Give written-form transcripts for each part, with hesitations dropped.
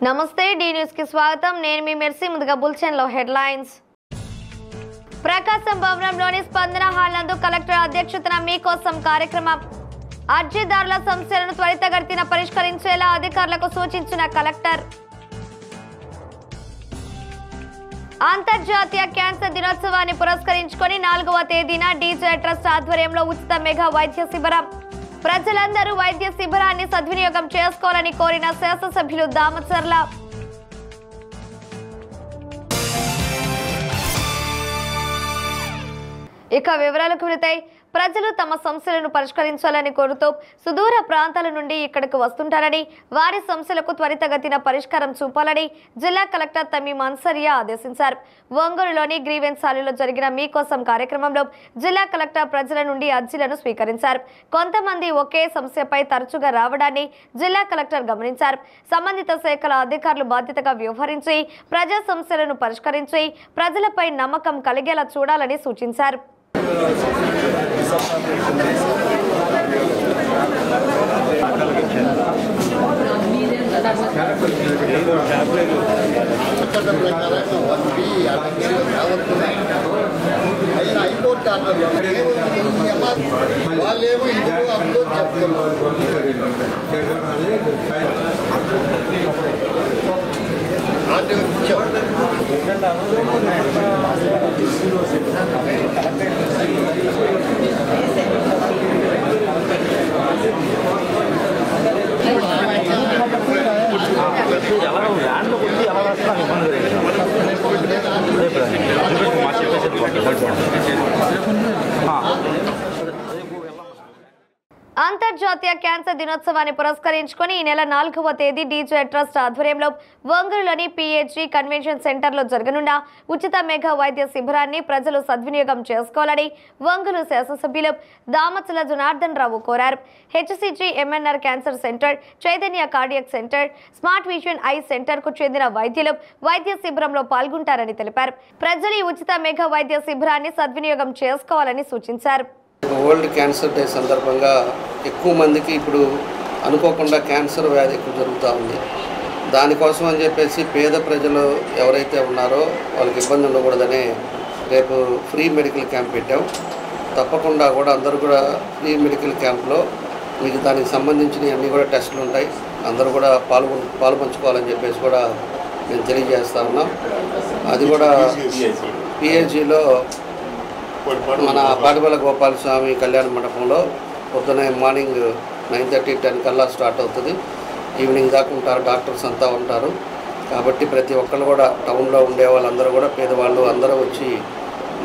నమస్తే D news కి స్వాగతం నేను మీ మెర్సీ ముందుగా బులెటిన్ లో హెడ్లైన్స్ ప్రకాశం భవనంలోని స్పందన హాల్ నందు కలెక్టర్ అధ్యక్షతన మీకోసం కార్యక్రమం అర్జీదారుల సమస్యలను త్వరితగతిన పరిష్కరించేలా అధికారులకు సూచించిన కలెక్టర్ అంతర్జాతీయ క్యాన్సర్ దినోత్సవాన్ని పురస్కరించుకొని 4వ తేదీన డీజే ట్రస్ట్ ఆధ్వర్యంలో ఉచిత మెగా వైద్య శిబిరం ప్రజలందరూ వైద్య శిబిరాన్ని సద్వినియోగం చేసుకోవాలని కోరిన శాసనసభ్యులు దామచర్ల ఇక వివరాలకు వెళితే ప్రజలు తమ సమస్యలను పరిష్కరించాలని కోరుతూ సుదూర ప్రాంతాల నుండి ఇక్కడకు వస్తుంటారని వారి సమస్యలకు త్వరితగతిన పరిష్కారం చూపాలని జిల్లా కలెక్టర్ తమీం అన్సరియా ఆదేశించారు. ఒంగోలులోని గ్రీవెన్స్ హాలులో జరిగిన మీకోసం కార్యక్రమంలో జిల్లా కలెక్టర్ ప్రజల నుండి అర్జీలను స్వీకరించారు. కొంతమంది ఒకే సమస్యపై తరచుగా రావడాన్ని జిల్లా కలెక్టర్ గమనించారు. సంబంధిత శాఖల అధికారులు బాధ్యతగా వ్యవహరించి ప్రజా సమస్యలను పరిష్కరించి ప్రజలపై నమ్మకం కలిగేలా చూడాలని సూచించారు. అంతర్జాతీయ క్యాన్సర్ దినోత్సవాన్ని పురస్కరించుకొని ఈ నెల 4వ తేదీ డీజే ట్రస్ట్ ఆధ్వర్యంలో ఒంగోలులోని పిహెచ్డి కన్వెన్షన్ సెంటర్లో జరగనున్న ఉచిత మెగా వైద్య శిబిరాన్ని ప్రజలు సద్వినియోగం చేసుకోవాలని ఒంగోలు శాసనసభ్యులు దామచల జనార్దన్ రావు కోరారు. HCG MNR cancer centre, Chaitanya cardiac centre, smart vision eye centre కు చెందిన వైద్యులు వైద్య శిబిరంలో పాల్గొంటారని తెలిపారు. ప్రజలు ఈ ఉచిత మెగా వైద్య శిబిరాన్ని సద్వినియోగం చేసుకోవాలని సూచించారు. వరల్డ్ క్యాన్సర్ డే సందర్భంగా ఎక్కువ మందికి ఇప్పుడు అనుకోకుండా క్యాన్సర్ వ్యాధి ఎక్కువ జరుగుతూ ఉంది. దానికోసం అని చెప్పేసి పేద ప్రజలు ఎవరైతే ఉన్నారో వాళ్ళకి ఇబ్బంది ఉండకూడదని రేపు ఫ్రీ మెడికల్ క్యాంప్ పెట్టాం. తప్పకుండా కూడా అందరూ కూడా ఫ్రీ మెడికల్ క్యాంప్లో మీకు దానికి సంబంధించిన అన్నీ కూడా టెస్టులు ఉంటాయి. అందరూ కూడా పాల్పంచుకోవాలని చెప్పేసి కూడా మేము తెలియజేస్తా ఉన్నాం. అది కూడా పిహెచ్డిలో మన పాటిపల్ల గోపాలస్వామి కళ్యాణ మండపంలో పొద్దునే మార్నింగ్ 9:30, 10 కల్లా స్టార్ట్ అవుతుంది. ఈవినింగ్ దాకా ఉంటారు, డాక్టర్స్ అంతా ఉంటారు. కాబట్టి ప్రతి ఒక్కరు కూడా టౌన్లో ఉండే వాళ్ళందరూ కూడా పేదవాళ్ళు అందరూ వచ్చి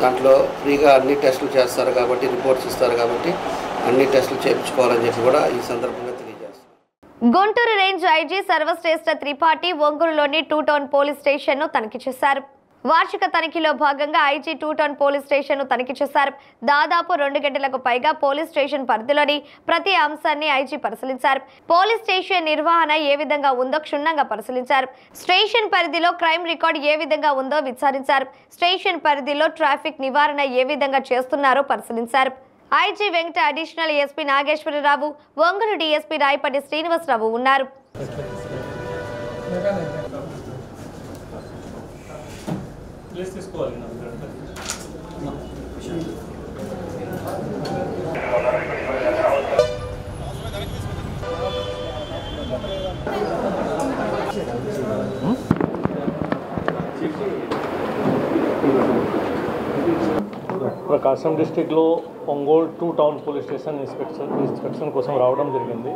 దాంట్లో ఫ్రీగా అన్ని టెస్టులు చేస్తారు కాబట్టి, రిపోర్ట్స్ ఇస్తారు కాబట్టి అన్ని టెస్టులు చేయించుకోవాలని చెప్పి కూడా ఈ సందర్భంగా తెలియజేస్తారు. గుంటూరు రేంజ్ ఐజీ సర్వశ్రేష్ఠ త్రిపాఠి ఒంగోలులోని 2 టౌన్ పోలీస్ స్టేషన్ను తనిఖీ చేశారు. వార్షిక తనిఖీలో భాగంగా ఐజీ 2 టౌన్ పోలీస్ స్టేషన్ను తనిఖీ చేశారు. దాదాపు 2 గంటలకు పైగా పోలీస్ స్టేషన్ పరిధిలోని ప్రతి అంశాన్ని ఐజీ పరిశీలించారు. పోలీస్ స్టేషన్ నిర్వహణ ఏ విధంగా ఉందో క్షుణ్ణంగా పరిశీలించారు. స్టేషన్ పరిధిలో క్రైమ్ రికార్డు ఏ విధంగా ఉందో విచారించారు. స్టేషన్ పరిధిలో ట్రాఫిక్ నివారణ ఏ విధంగా చేస్తున్నారో పరిశీలించారు. IG Venkata, additional SP Nageswara Rao, Ongole DSP Rayapatti Srinivasa Rao ఉన్నారు. ప్రకాశం డిస్ట్రిక్ట్లో Ongole 2 town police station inspection కోసం రావడం జరిగింది.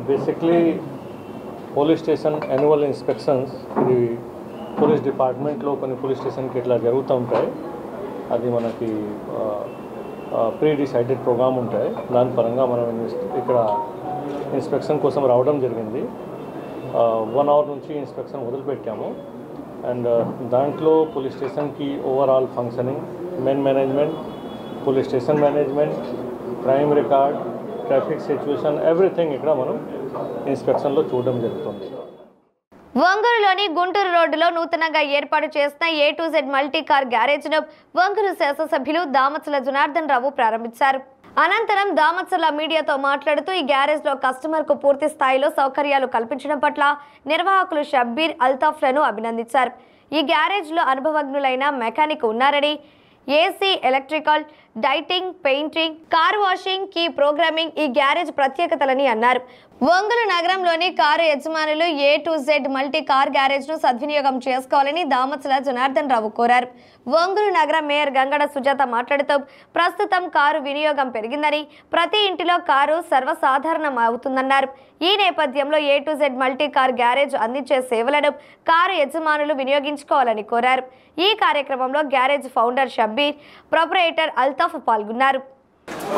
Basically police station annual inspections ఇది పోలీస్ డిపార్ట్మెంట్లో కొన్ని పోలీస్ స్టేషన్కి ఇట్లా జరుగుతూ ఉంటాయి. అది మనకి ప్రీ డిసైడెడ్ ప్రోగ్రామ్ ఉంటాయి. దాని పరంగా మనం ఇక్కడ ఇన్స్పెక్షన్ కోసం రావడం జరిగింది. 1 అవర్ నుంచి ఇన్స్పెక్షన్ మొదలుపెట్టాము. అండ్ దాంట్లో పోలీస్ స్టేషన్కి overall functioning, main management, police station management, crime record, traffic situation, everything ఇక్కడ మనం ఇన్స్పెక్షన్లో చూడడం జరుగుతుంది. ఒంగోలులోని గుంటూరు రోడ్డులో నూతనంగా ఏర్పాటు చేసిన A to Z multi car గ్యారేజ్ను ఒంగోలు శాసనసభ్యులు దామచల జనార్దన్ రావు ప్రారంభించారు. అనంతరం దామచర్ల మీడియాతో మాట్లాడుతూ ఈ గ్యారేజ్ లో కస్టమర్ కు పూర్తి స్థాయిలో సౌకర్యాలు కల్పించడం పట్ల నిర్వాహకులు షబ్బీర్, అల్తాఫ్లను అభినందించారు. ఈ గ్యారేజ్ లో అనుభవజ్ఞులైన మెకానిక్ ఉన్నారని, AC, electrical, denting, painting, car washing, key programming ఈ గ్యారేజ్ ప్రత్యేకతలని అన్నారు. ఒంగోలు నగరంలోని కారు యజమానులు A to Z multi car garage ను సద్వినియోగం చేసుకోవాలని దామచల జనార్దన్ రావు కోరారు. ఒంగోలు నగర మేయర్ గంగడ సుజాత మాట్లాడుతూ ప్రస్తుతం కారు వినియోగం పెరిగిందని, ప్రతి ఇంటిలో కారు సర్వసాధారణం అవుతుందన్నారు. ఈ నేపథ్యంలో A to Z multi car garage అందించే సేవలను కారు యజమానులు వినియోగించుకోవాలని కోరారు. ఈ కార్యక్రమంలో garage founder Shabbir, proprietor Altaf పాల్గొన్నారు.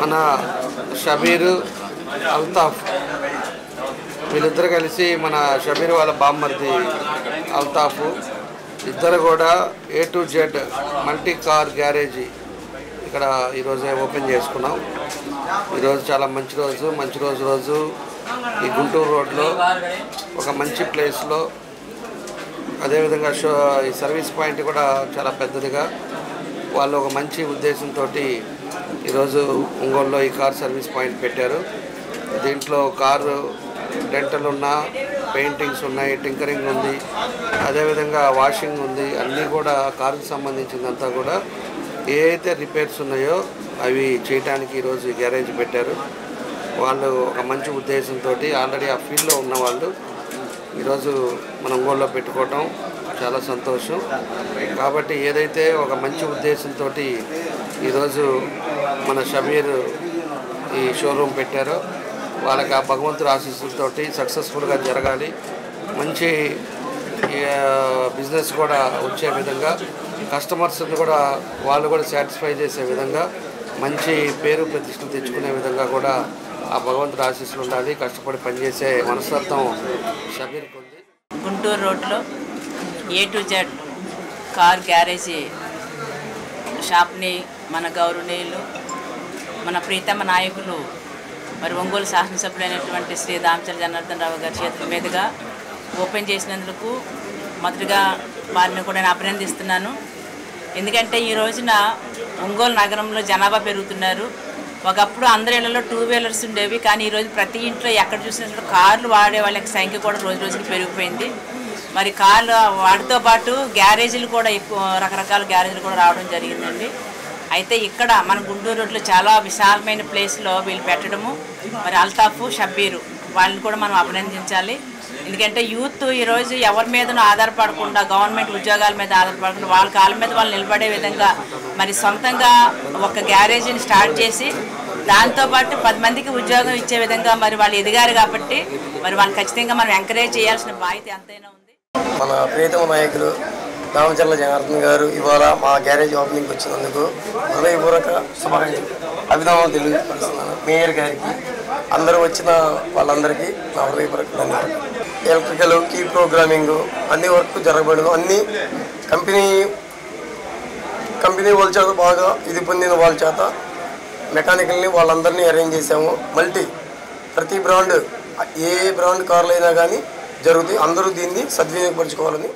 మన షబీరు, అల్తాఫ్ వీళ్ళిద్దరు కలిసి మన షబీర్ వాళ్ళ బామ్మర్ది అల్తాఫ్ ఇద్దరు కూడా A to Z multi car garage ఇక్కడ ఈరోజే ఓపెన్ చేసుకున్నాం. ఈరోజు చాలా మంచి రోజు ఈ గుంటూరు రోడ్లో ఒక మంచి ప్లేస్లో, అదేవిధంగా ఈ సర్వీస్ పాయింట్ కూడా చాలా పెద్దదిగా వాళ్ళు ఒక మంచి ఉద్దేశంతో ఈరోజు ఒంగోలులో ఈ కార్ సర్వీస్ పాయింట్ పెట్టారు. దీంట్లో కారు డెంటల్ ఉన్నా, పెయింటింగ్స్ ఉన్నాయి, టింకరింగ్ ఉంది, అదేవిధంగా వాషింగ్ ఉంది. అన్నీ కూడా కారుకి సంబంధించిందంతా కూడా ఏ అయితే రిపేర్స్ ఉన్నాయో అవి చేయడానికి ఈరోజు ఈ గ్యారేజ్ పెట్టారు. వాళ్ళు ఒక మంచి ఉద్దేశంతో ఆల్రెడీ ఆ ఫీల్డ్లో ఉన్న వాళ్ళు ఈరోజు మన ఒంగోలులో పెట్టుకోవటం చాలా సంతోషం. కాబట్టి ఏదైతే ఒక మంచి ఉద్దేశంతో ఈరోజు మన షబీర్ ఈ షోరూమ్ పెట్టారో వాళ్ళకి ఆ భగవంతుడి ఆశీస్సులతోటి సక్సెస్ఫుల్గా జరగాలి, మంచి బిజినెస్ కూడా వచ్చే విధంగా, కస్టమర్స్ని కూడా వాళ్ళు కూడా సాటిస్ఫై చేసే విధంగా, మంచి పేరు ప్రతిష్టలు తెచ్చుకునే విధంగా కూడా ఆ భగవంతుడి ఆశీస్సులు ఉండాలి. కష్టపడి పనిచేసే మనస్తత్వం షబీర్కి ఉంది. గుంటూరు రోడ్లో A to Z car garage షాప్ని మన గౌరవనీయులు, మన ప్రీతమ నాయకులు, మరి ఒంగోలు శాసనసభ్యులైనటువంటి శ్రీ దామచర్ల జనార్దన్ రావు గారి చేతుల మీదుగా ఓపెన్ చేసినందుకు మొదటిగా వారిని కూడా నేను అభినందిస్తున్నాను. ఎందుకంటే ఈ రోజున ఒంగోలు నగరంలో జనాభా పెరుగుతున్నారు. ఒకప్పుడు అందరి ఇళ్లలో 2 వీలర్స్ ఉండేవి, కానీ ఈరోజు ప్రతి ఇంట్లో ఎక్కడ చూసినట్లు కార్లు వాడే వాళ్ళ సంఖ్య కూడా రోజు రోజుకి పెరిగిపోయింది. మరి కార్లు వాటితో పాటు గ్యారేజీలు కూడా ఎక్కువ, రకరకాల గ్యారేజీలు కూడా రావడం జరిగిందండి. అయితే ఇక్కడ మన గుంటూరు రోడ్లో చాలా విశాలమైన ప్లేస్లో వీళ్ళు పెట్టడము, మరి అల్తాఫ్, షబ్బీరు వాళ్ళని కూడా మనం అభినందించాలి. ఎందుకంటే యూత్ ఈరోజు ఎవరి మీదనూ ఆధారపడకుండా, గవర్నమెంట్ ఉద్యోగాల మీద ఆధారపడకుండా వాళ్ళ కాళ్ళ మీద వాళ్ళు నిలబడే విధంగా మరి సొంతంగా ఒక గ్యారేజీని స్టార్ట్ చేసి దాంతోపాటు 10 మందికి ఉద్యోగం ఇచ్చే విధంగా మరి వాళ్ళు ఎదిగారు. కాబట్టి మరి వాళ్ళని ఖచ్చితంగా మనం ఎంకరేజ్ చేయాల్సిన బాధ్యత ఎంతైనా ఉంది. మన ప్రియతమ నాయకులు దామచర్ల జనార్దన్ గారు ఇవాళ మా గ్యారేజ్ ఓపెనింగ్కి వచ్చినందుకు హృదయపూర్వక శుభాకాంక్షలు, అభినందనలు తెలియజేస్తున్నాను. మేయర్ గారికి, అందరూ వచ్చిన వాళ్ళందరికీ నా హృదయపూర్వక ధన్యవాదాలు. ఎలక్ట్రికల్, కీ ప్రోగ్రామింగ్ అన్ని వర్క్ జరగబడదు. అన్ని కంపెనీ వాళ్ళ చేత బాగా ఇది పొందిన వాళ్ళ చేత మెకానికల్ని వాళ్ళందరినీ అరేంజ్ చేసాము. ప్రతి బ్రాండ్, ఏ బ్రాండ్ కార్లు అయినా కానీ జరుగుతాయి. అందరూ దీన్ని సద్వినియోగపరచుకోవాలని.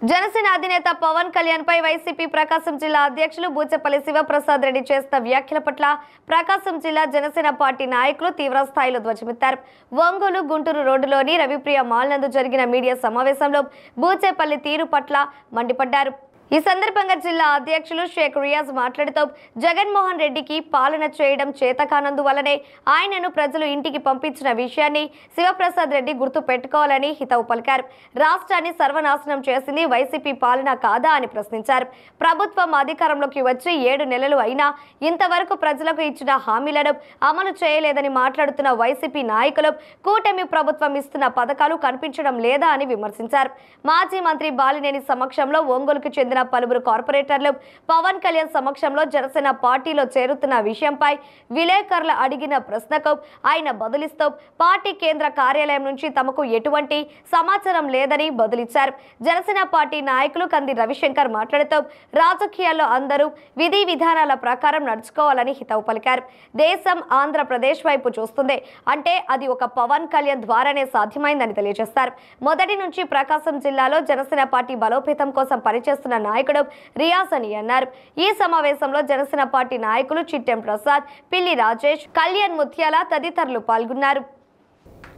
జనసేన అధినేత పవన్ కళ్యాణ్ పై వైసీపీ ప్రకాశం జిల్లా అధ్యక్షులు బూచెపల్లి శివప్రసాద్ రెడ్డి చేసిన వ్యాఖ్యల పట్ల ప్రకాశం జిల్లా జనసేన పార్టీ నాయకులు తీవ్ర స్థాయిలో ధ్వజమెత్తారు. ఒంగోలు గుంటూరు రోడ్డులోని రవిప్రియ మాల్ నందు జరిగిన మీడియా సమావేశంలో బూచెపల్లి తీరు పట్ల మండిపడ్డారు. ఈ సందర్భంగా జిల్లా అధ్యక్షులు షేక్ రియాజ్ మాట్లాడుతూ జగన్మోహన్ రెడ్డికి పాలన చేయడం చేతకానందువల్లనే ఆయనను ప్రజలు ఇంటికి పంపించిన విషయాన్ని శివప్రసాద్ రెడ్డి గుర్తు పెట్టుకోవాలని హితవు పలికారు. రాష్ట్రాన్ని సర్వనాశనం చేసింది వైసీపీ పాలన కాదా అని ప్రశ్నించారు. ప్రభుత్వం అధికారంలోకి వచ్చి 7 నెలలు అయినా ఇంతవరకు ప్రజలకు ఇచ్చిన హామీలను అమలు చేయలేదని మాట్లాడుతున్న వైసీపీ నాయకులు కూటమి ప్రభుత్వం ఇస్తున్న పథకాలు కనిపించడం లేదా అని విమర్శించారు. మాజీ మంత్రి బాలినేని సమక్షంలో ఒంగోలుకు చెందిన పలువురు కార్పొరేటర్లు పవన్ కళ్యాణ్ సమక్షంలో జనసేన పార్టీలో చేరుతున్న విషయంపై విలేకరులు అడిగిన ప్రశ్నకు ఆయన బదులిస్తూ పార్టీ కేంద్ర కార్యాలయం నుంచి తమకు ఎటువంటి సమాచారం లేదని బదులిచ్చారు. జనసేన పార్టీ నాయకులు కంది రవిశంకర్ మాట్లాడుతూ రాజకీయాల్లో అందరూ విధి విధానాల ప్రకారం నడుచుకోవాలని హితవు పలికారు. దేశం ఆంధ్రప్రదేశ్ వైపు చూస్తుంది అంటే అది ఒక పవన్ కళ్యాణ్ ద్వారానే సాధ్యమైందని తెలియజేస్తారు. మొదటి నుంచి ప్రకాశం జిల్లాలో జనసేన పార్టీ బలోపేతం కోసం పనిచేస్తున్న నాయకుడు రియాజ్ అని అన్నారు. ఈ సమావేశంలో జనసేన పార్టీ నాయకులు చిట్టెం ప్రసాద్, పిల్లి రాజేష్, కళ్యాణ్ ముత్యాల తదితరులు పాల్గొన్నారు.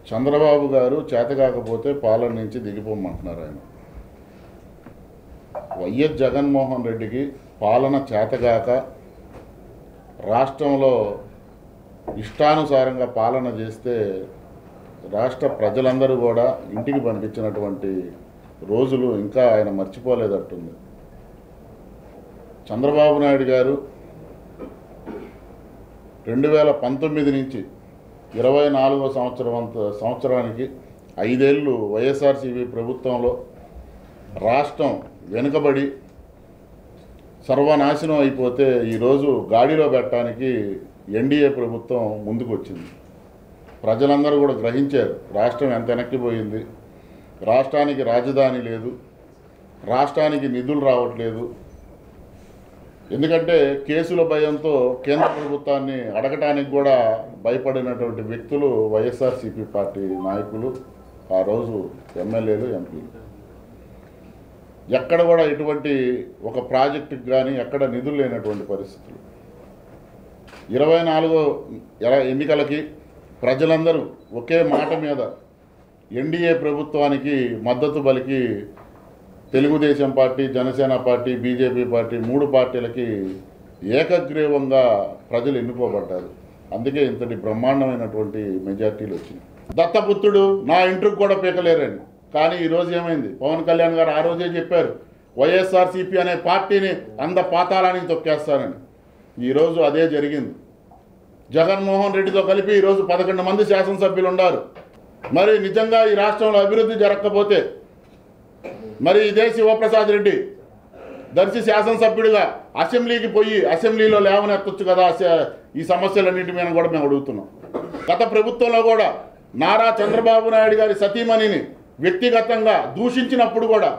చంద్రబాబు గారు చేతకాకపోతే పాలన నుంచి దిగిపోమంటున్నారు. ఆయన వైఎస్ జగన్మోహన్ రెడ్డికి పాలన చేతగాక రాష్ట్రంలో ఇష్టానుసారంగా పాలన చేస్తే రాష్ట్ర ప్రజలందరూ కూడా ఇంటికి పంపించినటువంటి రోజులు ఇంకా ఆయన మర్చిపోలేదట్టుంది. చంద్రబాబు నాయుడు గారు 2019 నుంచి 24వ సంవత్సరానికి 5 ఏళ్ళు వైఎస్ఆర్సీపీ ప్రభుత్వంలో రాష్ట్రం వెనుకబడి సర్వనాశనం అయిపోతే ఈరోజు గాడిలో పెట్టడానికి ఎన్డీఏ ప్రభుత్వం ముందుకు వచ్చింది. ప్రజలందరూ కూడా గ్రహించారు రాష్ట్రం ఎంత వెనక్కిపోయింది, రాష్ట్రానికి రాజధాని లేదు, రాష్ట్రానికి నిధులు రావట్లేదు. ఎందుకంటే కేసుల భయంతో కేంద్ర ప్రభుత్వాన్ని అడగటానికి కూడా భయపడినటువంటి వ్యక్తులు వైఎస్ఆర్సీపీ పార్టీ నాయకులు, ఆ రోజు ఎమ్మెల్యేలు, ఎంపీలు. ఎక్కడ కూడా ఎటువంటి ఒక ప్రాజెక్టుకి కానీ ఎక్కడ నిధులు లేనటువంటి పరిస్థితులు. 24 ఎన్నికలకి ప్రజలందరూ ఒకే మాట మీద ఎన్డీఏ ప్రభుత్వానికి మద్దతు పలికి Telugu Desam party, Janasena party, BJP party 3 పార్టీలకి ఏకగ్రీవంగా ప్రజలు ఎన్నుకోబడ్డారు. అందుకే ఇంతటి బ్రహ్మాండమైనటువంటి మెజార్టీలు వచ్చినాయి. దత్తపుత్రుడు నా ఇంటికి కూడా పీకలేరండి. కానీ ఈరోజు ఏమైంది? పవన్ కళ్యాణ్ గారు ఆ రోజే చెప్పారు వైఎస్ఆర్సీపీ అనే పార్టీని పాతాళానికి తొక్కేస్తారని. ఈరోజు అదే జరిగింది. జగన్మోహన్ రెడ్డితో కలిపి ఈరోజు 11 మంది శాసనసభ్యులు ఉన్నారు. మరి నిజంగా ఈ రాష్ట్రంలో అభివృద్ధి జరగకపోతే మరి ఇదే శివప్రసాద్ రెడ్డి దర్శి శాసనసభ్యుడిగా అసెంబ్లీకి పోయి అసెంబ్లీలో లేవనెత్తొచ్చు కదా ఈ సమస్యలన్నింటి మీద కూడా మేము అడుగుతున్నాం. గత ప్రభుత్వంలో కూడా నారా చంద్రబాబు నాయుడు గారి సతీమణిని వ్యక్తిగతంగా దూషించినప్పుడు కూడా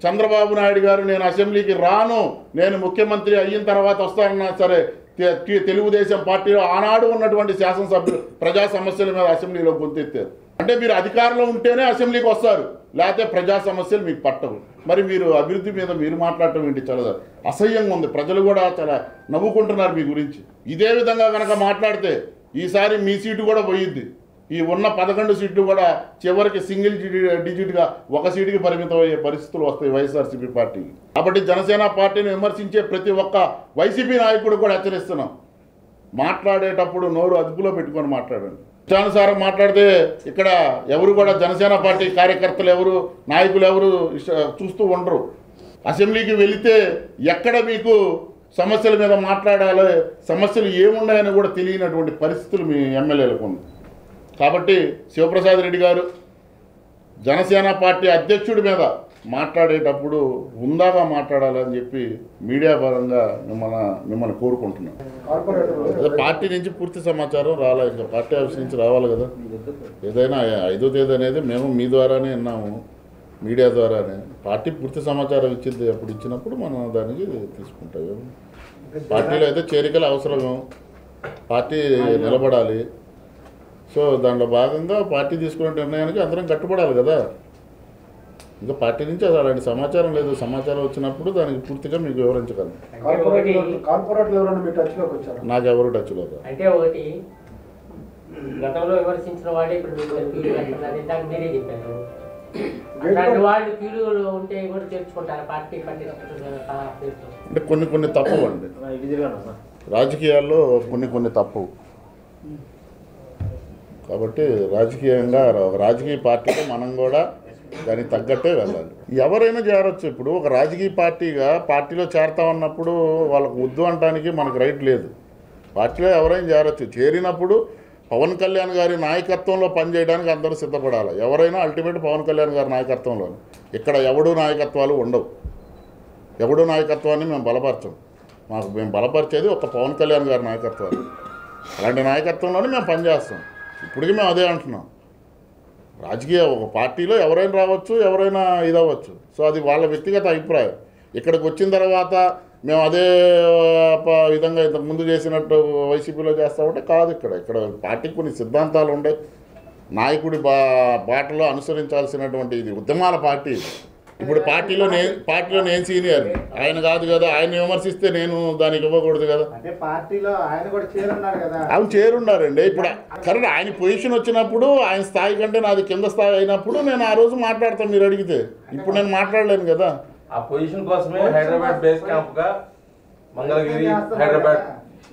చంద్రబాబు నాయుడు గారు నేను అసెంబ్లీకి రాను, నేను ముఖ్యమంత్రి అయిన తర్వాత వస్తానన్నా సరే తెలుగుదేశం పార్టీలో ఆనాడు ఉన్నటువంటి శాసనసభ్యులు ప్రజా సమస్యల మీద అసెంబ్లీలో గొంతెత్తారు. అంటే మీరు అధికారంలో ఉంటేనే అసెంబ్లీకి వస్తారు, లేకపోతే ప్రజా సమస్యలు మీకు పట్టవు. మరి మీరు అభివృద్ధి మీద మీరు మాట్లాడటం ఏంటి? చాలా అసహ్యంగా ఉంది. ప్రజలు కూడా చాలా నవ్వుకుంటున్నారు మీ గురించి. ఇదే విధంగా కనుక మాట్లాడితే ఈసారి మీ సీటు కూడా పోయిద్ది. ఈ ఉన్న 11 సీట్లు కూడా చివరికి సింగిల్ డిజిట్గా 1 సీటుకి పరిమితం అయ్యే పరిస్థితులు వస్తాయి వైఎస్ఆర్సీపీ పార్టీకి. కాబట్టి జనసేన పార్టీని విమర్శించే ప్రతి ఒక్క వైసీపీ నాయకుడు కూడా హెచ్చరిస్తున్నాం, మాట్లాడేటప్పుడు నోరు అదుపులో పెట్టుకొని మాట్లాడండి. ఇష్టానుసారం మాట్లాడితే ఇక్కడ ఎవరు కూడా జనసేన పార్టీ కార్యకర్తలు ఎవరు, నాయకులు ఎవరు చూస్తూ ఉండరు. అసెంబ్లీకి వెళితే ఎక్కడ మీకు సమస్యల మీద మాట్లాడాలి, సమస్యలు ఏమున్నాయని కూడా తెలియనటువంటి పరిస్థితులు మీ ఎమ్మెల్యేలకు ఉంది. కాబట్టి శివప్రసాద్ రెడ్డి గారు జనసేన పార్టీ అధ్యక్షుడి మీద మాట్లాడేటప్పుడు హుందాగా మాట్లాడాలని చెప్పి మీడియా పరంగా మిమ్మల్ని కోరుకుంటున్నాం. అదే పార్టీ నుంచి పూర్తి సమాచారం రాలే, ఇంకా పార్టీ ఆఫీస్ నుంచి రావాలి కదా. ఏదైనా 5వ తేదీ అనేది మేము మీ ద్వారానే విన్నాము, మీడియా ద్వారానే. పార్టీ పూర్తి సమాచారం ఇచ్చింది, అప్పుడు ఇచ్చినప్పుడు మనం దానికి తీసుకుంటాం. పార్టీలో అయితే చేరికలు అవసరం, పార్టీ నిలబడాలి. సో దాంట్లో భాగంగా పార్టీ తీసుకునే నిర్ణయానికి అందరం కట్టుబడాలి కదా. ఇంకా పార్టీ నుంచి అలాంటి సమాచారం లేదు. సమాచారం వచ్చినప్పుడు దానికి పూర్తిగా మీకు వివరించగలను. నాకు ఎవరు టచ్లో అంటే ఒకటి గతంలో విమర్శించిన వాడే ఇప్పుడు మీరే చెప్పారు. అట్లాంటి వాళ్ళు కీడులు ఉంటే కూడా చేర్చుకుంటారు పార్టీ అంటే కొన్ని తప్పు అండి రాజకీయాల్లో, కొన్ని తప్పు. కాబట్టి రాజకీయంగా రాజకీయ పార్టీతో మనం కూడా దానికి తగ్గట్టే వెళ్ళాలి. ఎవరైనా చేరొచ్చు. ఇప్పుడు ఒక రాజకీయ పార్టీగా పార్టీలో చేరుతా ఉన్నప్పుడు వాళ్ళకు వద్దు అనడానికి మనకు రైట్ లేదు. పార్టీలో ఎవరైనా చేరొచ్చు. చేరినప్పుడు పవన్ కళ్యాణ్ గారి నాయకత్వంలో పనిచేయడానికి అందరూ సిద్ధపడాలి. ఎవరైనా అల్టిమేట్ పవన్ కళ్యాణ్ గారి నాయకత్వంలో. ఇక్కడ ఎవడు నాయకత్వాలు ఉండవు. ఎవడు నాయకత్వాన్ని మేము బలపరచం. మేము బలపరిచేది ఒక పవన్ కళ్యాణ్ గారి నాయకత్వాన్ని. అలాంటి నాయకత్వంలోనే మేము పనిచేస్తాం. ఇప్పటికీ మేము అదే అంటున్నాం. రాజకీయ ఒక పార్టీలో ఎవరైనా రావచ్చు, ఎవరైనా ఇదవ్వచ్చు. సో అది వాళ్ళ వ్యక్తిగత అభిప్రాయం. ఇక్కడికి వచ్చిన తర్వాత మేము అదే విధంగా ఇంతకుముందు చేసినట్టు వైసీపీలో చేస్తామంటే కాదు. ఇక్కడ పార్టీకి కొన్ని సిద్ధాంతాలు ఉండే, నాయకుడి బాటలో అనుసరించాల్సినటువంటి ఇది ఉద్యమాల పార్టీ. ఇప్పుడు పార్టీలో నేను సీనియర్, ఆయన కాదు కదా. ఆయన విమర్శిస్తే నేను దానికి ఇవ్వకూడదు కదా. అంటే పార్టీలో ఆయన కూడా చేరున్నారు కదా. అవును, చేరున్నారండి. ఇప్పుడు కరెక్ట్, ఆయన పొజిషన్ వచ్చినప్పుడు ఆయన స్థాయి కంటే నాది కింద స్థాయి అయినప్పుడు నేను ఆ రోజు మాట్లాడతాను మీరు అడిగితే. ఇప్పుడు నేను మాట్లాడలేను కదా. ఆ పొజిషన్ కోసమే హైదరాబాద్ బేస్ క్యాంప్గా మంగళగిరి, హైదరాబాద్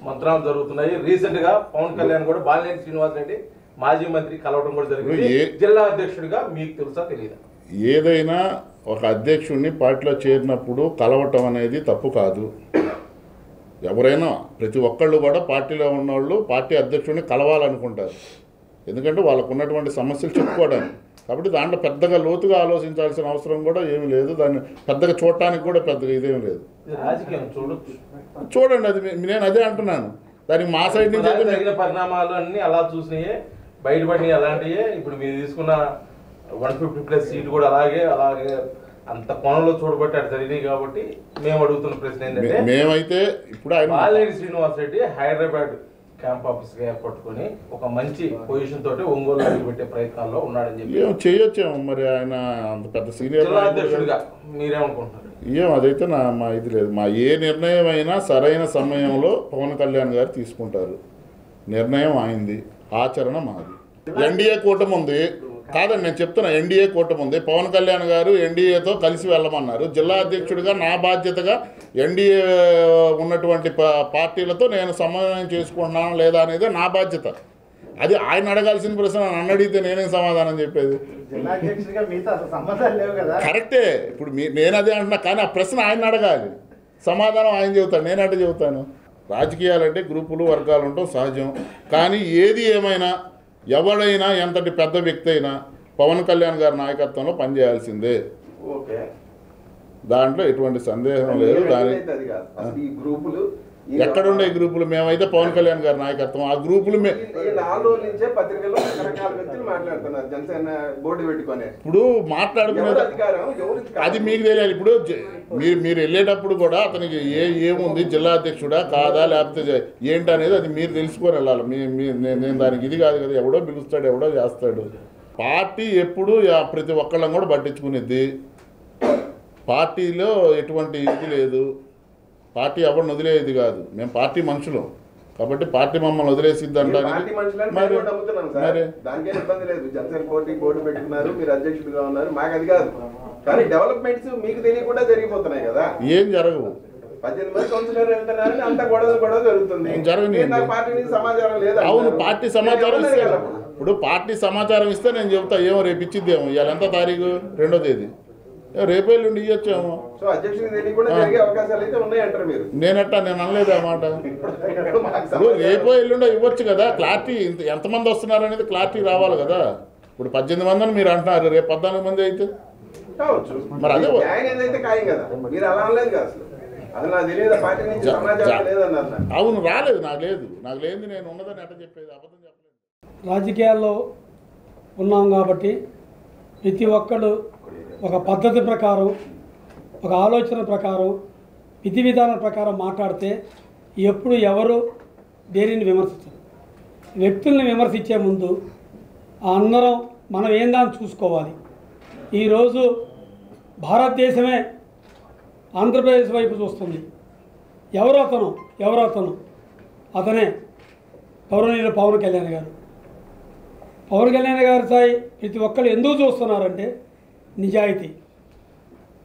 మంత్రాలు జరుగుతున్నాయి. రీసెంట్ గా పవన్ కళ్యాణ్ కూడా బాలినేని శ్రీనివాస్ రెడ్డి మాజీ మంత్రి కలవడం కూడా జరిగింది. జిల్లా అధ్యక్షుడిగా మీకు తెలుసా తెలియదా? ఏదైనా ఒక అధ్యక్షుడిని పార్టీలో చేరినప్పుడు కలవటం అనేది తప్పు కాదు. ఎవరైనా ప్రతి ఒక్కళ్ళు కూడా పార్టీలో ఉన్నవాళ్ళు పార్టీ అధ్యక్షుడిని కలవాలనుకుంటారు. ఎందుకంటే వాళ్ళకు ఉన్నటువంటి సమస్యలు చెప్పుకోవడానికి. కాబట్టి దాంట్లో పెద్దగా లోతుగా ఆలోచించాల్సిన అవసరం కూడా ఏమీ లేదు. దాన్ని పెద్దగా చూడటానికి కూడా పెద్దగా ఇదేం లేదు. రాజకీయం చూడండి, అది నేను అదే అంటున్నాను. దానికి మా సైడ్ నుంచి జరిగిన పరిణామాలు అన్ని అలా చూసినాయే, బయటపడినాయి అలాంటివే. ఇప్పుడు మీరు తీసుకున్న 150+ సీటు కూడా అలాగే అంత కోణంలో చూడబట్టి అటు జరిగినాయి. కాబట్టి మేము అడుగుతున్న ప్రశ్న ఏంటంటే, మేమైతే ఇప్పుడు బాలినేని శ్రీనివాస్ రెడ్డి హైదరాబాద్ క్యాంప్ ఆఫీస్గా ఏర్పట్టుకొని ఒక మంచి పొజిషన్ తోటి ఒంగోలు పెట్టే ప్రయత్నాల్లో ఉన్నాడని చెప్పి చేయొచ్చేమో. మరి ఆయన అంత పెద్ద సీనియర్ జిల్లా అధ్యక్షుడిగా మీరేమనుకుంటున్నారు? అదైతే మా ఇది లేదు. మా ఏ నిర్ణయం అయినా సరైన సమయంలో పవన్ కళ్యాణ్ గారు తీసుకుంటారు. నిర్ణయం అయింది, ఆచరణ మాది. ఎన్డీఏ కూటమి ఉంది కాదండి, నేను చెప్తున్నా. ఎన్డీఏ కూటమి ఉంది. పవన్ కళ్యాణ్ గారు ఎన్డీఏతో కలిసి వెళ్ళమన్నారు. జిల్లా అధ్యక్షుడిగా నా బాధ్యతగా ఎన్డీఏ ఉన్నటువంటి పార్టీలతో నేను సమన్వయం చేసుకుంటున్నాను లేదా అనేది నా బాధ్యత. అది ఆయన అడగాల్సిన ప్రశ్న నన్ను అడిగితే నేనేం సమాధానం చెప్పేది? కరెక్టే. ఇప్పుడు నేను అదే అంటున్నా, కానీ ఆ ప్రశ్న ఆయన అడగాలి, సమాధానం ఆయన చెబుతాను. నేను అటు చెబుతాను. రాజకీయాలంటే గ్రూపులు వర్గాలు ఉండటం సహజం. కానీ ఏది ఏమైనా ఎవడైనా ఎంతటి పెద్ద వ్యక్తి అయినా పవన్ కళ్యాణ్ గారి నాయకత్వంలో పనిచేయాల్సిందే. దాంట్లో ఎటువంటి సందేహం లేదు. ఎక్కడుండే ఈ గ్రూపులు? మేమైతే పవన్ కళ్యాణ్ గారి నాయకత్వం. ఆ గ్రూపులు ఇప్పుడు మాట్లాడుకునేది అది మీకు తెలియాలి. ఇప్పుడు మీరు వెళ్ళేటప్పుడు కూడా అతనికి ఏముంది, జిల్లా అధ్యక్షుడా కాదా లేకపోతే ఏంటి అనేది అది మీరు తెలుసుకొని వెళ్ళాలి. నేను దానికి ఇది కాదు కదా, ఎవడో పిలుస్తాడు, ఎవడో చేస్తాడు. పార్టీ ఎప్పుడు ప్రతి ఒక్కళ్ళం కూడా పట్టించుకునేది. పార్టీలో ఎటువంటి ఇది లేదు. పార్టీ ఎవరిని వదిలేది కాదు. మేము పార్టీ మనుషులు కాబట్టి పార్టీ మమ్మల్ని వదిలేసిద్ది అంటానికి ఏం జరగవు. అవును, పార్టీ సమాచారం ఇస్తే ఇప్పుడు పార్టీ సమాచారం ఇస్తే నేను చెబుతా. ఏమో రేపు ఇచ్చిద్దేమో. ఇవాళ ఎంత తారీఖు? 2వ తేదీ. రేపు ఎల్లుండి ఇవ్వచ్చేమో. నేనట్టా నేను అనలేదు ఆ మాట. ఇప్పుడు రేపో ఎల్లుండో ఇవ్వచ్చు కదా. క్లారిటీ ఎంతమంది వస్తున్నారు అనేది క్లారిటీ రావాలి కదా. ఇప్పుడు 18 మందిని మీరు అంటున్నారు, రేపు 14 మంది అయితే మరి అదే అవును. రాలేదు, నాకు లేదు నేను ఉన్నదని ఎట్లా చెప్పేది? అబద్ధం చెప్పలేదు. రాజకీయాల్లో ఉన్నాం కాబట్టి ప్రతి ఒక్కళ్ళు ఒక పద్ధతి ప్రకారం, ఒక ఆలోచన ప్రకారం, విధి విధానం ప్రకారం మాట్లాడితే ఎప్పుడు ఎవరు దేనిని విమర్శించరు. వ్యక్తుల్ని విమర్శించే ముందు అందరం మనం ఏందాన్ని చూసుకోవాలి. ఈరోజు భారతదేశమే ఆంధ్రప్రదేశ్ వైపు చూస్తుంది. ఎవరు అతను? అతనే గౌరవనీయులు పవన్ కళ్యాణ్ గారు. పవన్ కళ్యాణ్ గారి స్థాయి ప్రతి ఒక్కరు ఎందుకు చూస్తున్నారంటే నిజాయితీ,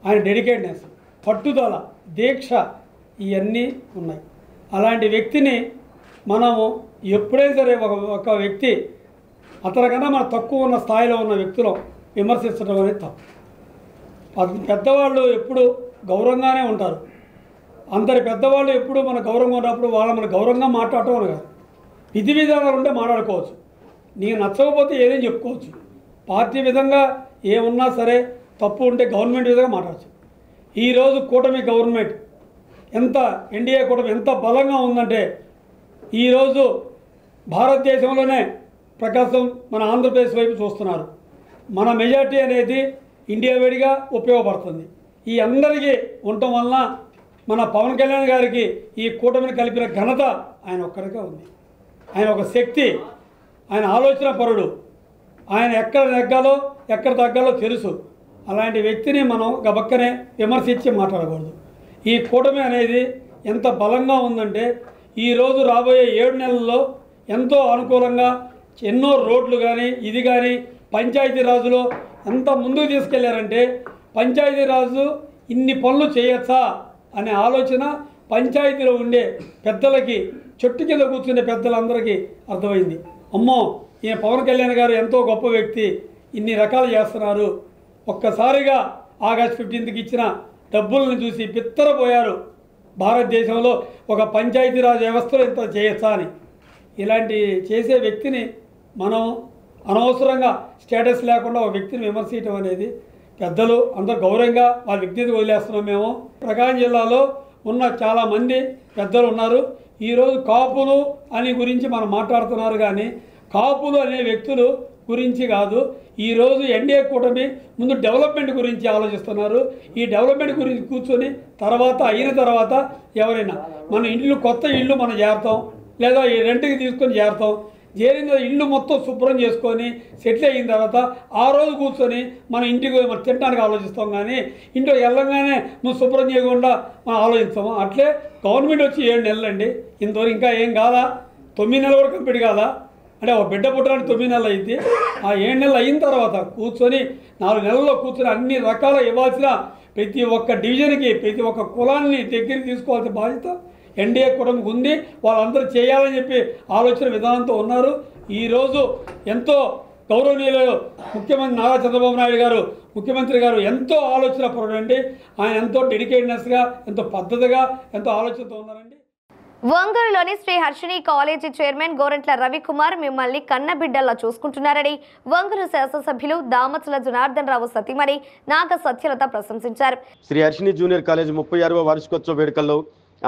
ఆయన డెడికేట్నెస్, పట్టుదల, దీక్ష ఇవన్నీ ఉన్నాయి. అలాంటి వ్యక్తిని మనము ఎప్పుడైనా సరే ఒక వ్యక్తి అతనికన్నా మన తక్కువ ఉన్న స్థాయిలో ఉన్న వ్యక్తులు విమర్శించడం అనేది తప్పు. పెద్దవాళ్ళు ఎప్పుడు గౌరవంగానే ఉంటారు. అందరి పెద్దవాళ్ళు ఎప్పుడు మన గౌరవంగా ఉన్నప్పుడు మన గౌరవంగా మాట్లాడటం అని కాదు, విధి విధానాలు ఉంటే మాట్లాడుకోవచ్చు. నీకు నచ్చకపోతే ఏదేం చెప్పుకోవచ్చు. పార్టీ విధంగా ఏమున్నా సరే తప్పు ఉంటే గవర్నమెంట్ విధంగా మాట్లాడచ్చు. ఈరోజు కూటమి గవర్నమెంట్ ఎన్డీఏ కూటమి ఎంత బలంగా ఉందంటే ఈరోజు భారతదేశంలోనే ప్రకాశం మన ఆంధ్రప్రదేశ్ వైపు చూస్తున్నారు. మన మెజార్టీ అనేది ఇండియా వేడిగా ఉపయోగపడుతుంది. ఈ అందరికీ ఉండటం వలన మన పవన్ కళ్యాణ్ గారికి ఈ కూటమిని కలిపిన ఘనత ఆయన ఒక్కరికే ఉంది. ఆయన ఒక శక్తి, ఆయన ఆలోచన పరుడు. ఆయన ఎక్కడ నెగ్గాలో ఎక్కడ తగ్గాలో తెలుసు. అలాంటి వ్యక్తిని మనం గబక్కనే విమర్శించి మాట్లాడకూడదు. ఈ కూటమి అనేది ఎంత బలంగా ఉందంటే ఈరోజు రాబోయే 7 నెలల్లో ఎంతో అనుకూలంగా ఎన్నో రోడ్లు కానీ ఇది కానీ పంచాయతీరాజులో ఎంత ముందుకు తీసుకెళ్లారంటే పంచాయతీరాజు ఇన్ని పనులు చేయొచ్చా అనే ఆలోచన పంచాయతీలో ఉండే పెద్దలకి, చెట్టు కింద కూర్చునే పెద్దలందరికీ అర్థమైంది. అమ్మో, ఈయన పవన్ కళ్యాణ్ గారు ఎంతో గొప్ప వ్యక్తి, ఇన్ని రకాలు చేస్తున్నారు. ఒక్కసారిగా ఆగస్టు 15కి ఇచ్చిన డబ్బులను చూసి బిత్తరపోయారు. భారతదేశంలో ఒక పంచాయతీరాజ్ వ్యవస్థలో ఇంత చేయొచ్చా అని. ఇలాంటి చేసే వ్యక్తిని మనం అనవసరంగా స్టేటస్ లేకుండా ఒక వ్యక్తిని విమర్శించడం అనేది పెద్దలు అందరూ గౌరవంగా వాళ్ళ వ్యక్తిని వదిలేస్తున్నాం. మేము ప్రకాశం జిల్లాలో ఉన్న చాలామంది పెద్దలు ఉన్నారు. ఈరోజు కాపులు అని గురించి మనం మాట్లాడుతున్నారు, కానీ కాపులు అనే వ్యక్తులు గురించి కాదు. ఈరోజు ఎన్డీఏ కూటమి ముందు డెవలప్మెంట్ గురించి ఆలోచిస్తున్నారు. ఈ డెవలప్మెంట్ గురించి కూర్చొని అయిన తర్వాత ఎవరైనా మన ఇల్లు, కొత్త ఇల్లు మనం చేరుతాం, లేదా ఈ రెంట్కి తీసుకొని చేరుతాం. చేరిన ఇల్లు మొత్తం శుభ్రం చేసుకొని సెటిల్ అయిన తర్వాత ఆ రోజు కూర్చొని మన ఇంటికి మనం తినడానికి ఆలోచిస్తాం, కానీ ఇంట్లో వెళ్ళగానే మనం శుభ్రం చేయకుండా మనం ఆలోచిస్తాము. అట్లే గవర్నమెంట్ వచ్చి 7 నెలలు అండి, ఇంతవరకు ఇంకా ఏం కాదా? 9 నెలలు కూడా కంప్లీట్ కాదా? అంటే ఒక బిడ్డ పుట్టడానికి 9 నెలలు అయింది. ఆ 7 నెలలు అయిన తర్వాత కూర్చొని 4 నెలల్లో కూర్చొని అన్ని రకాల ఇవ్వాల్సిన ప్రతి ఒక్క డివిజన్కి, ప్రతి ఒక్క కులాన్ని దగ్గరికి తీసుకోవాల్సిన బాధ్యత ఎన్డీఏ కూటమికి ఉంది. వాళ్ళందరూ చేయాలని చెప్పి ఆలోచన విధానంతో ఉన్నారు. ఈరోజు ఎంతో గౌరవనీయులు ముఖ్యమంత్రి నారా చంద్రబాబు నాయుడు గారు, ముఖ్యమంత్రి గారు ఎంతో ఆలోచన పరుడండి. ఆయన ఎంతో డెడికేటెడ్నెస్గా, ఎంతో పద్ధతిగా, ఎంతో ఆలోచనతో ఉన్నారండి. ఒంగోలులోని శ్రీ హర్షిణి కాలేజీ చైర్మన్ గోరంట్ల రవికుమార్ మిమ్మల్ని కన్నబిడ్డల్లా చూసుకుంటున్నారని ఒంగోలు శాసనసభ్యులు దామచల జనార్దన్ రావు సతీమణి నాగ సత్యలత ప్రశంసించారు. శ్రీ హర్షిణి జూనియర్ కాలేజీ 36వ వార్షికోత్సవ వేడుకల్లో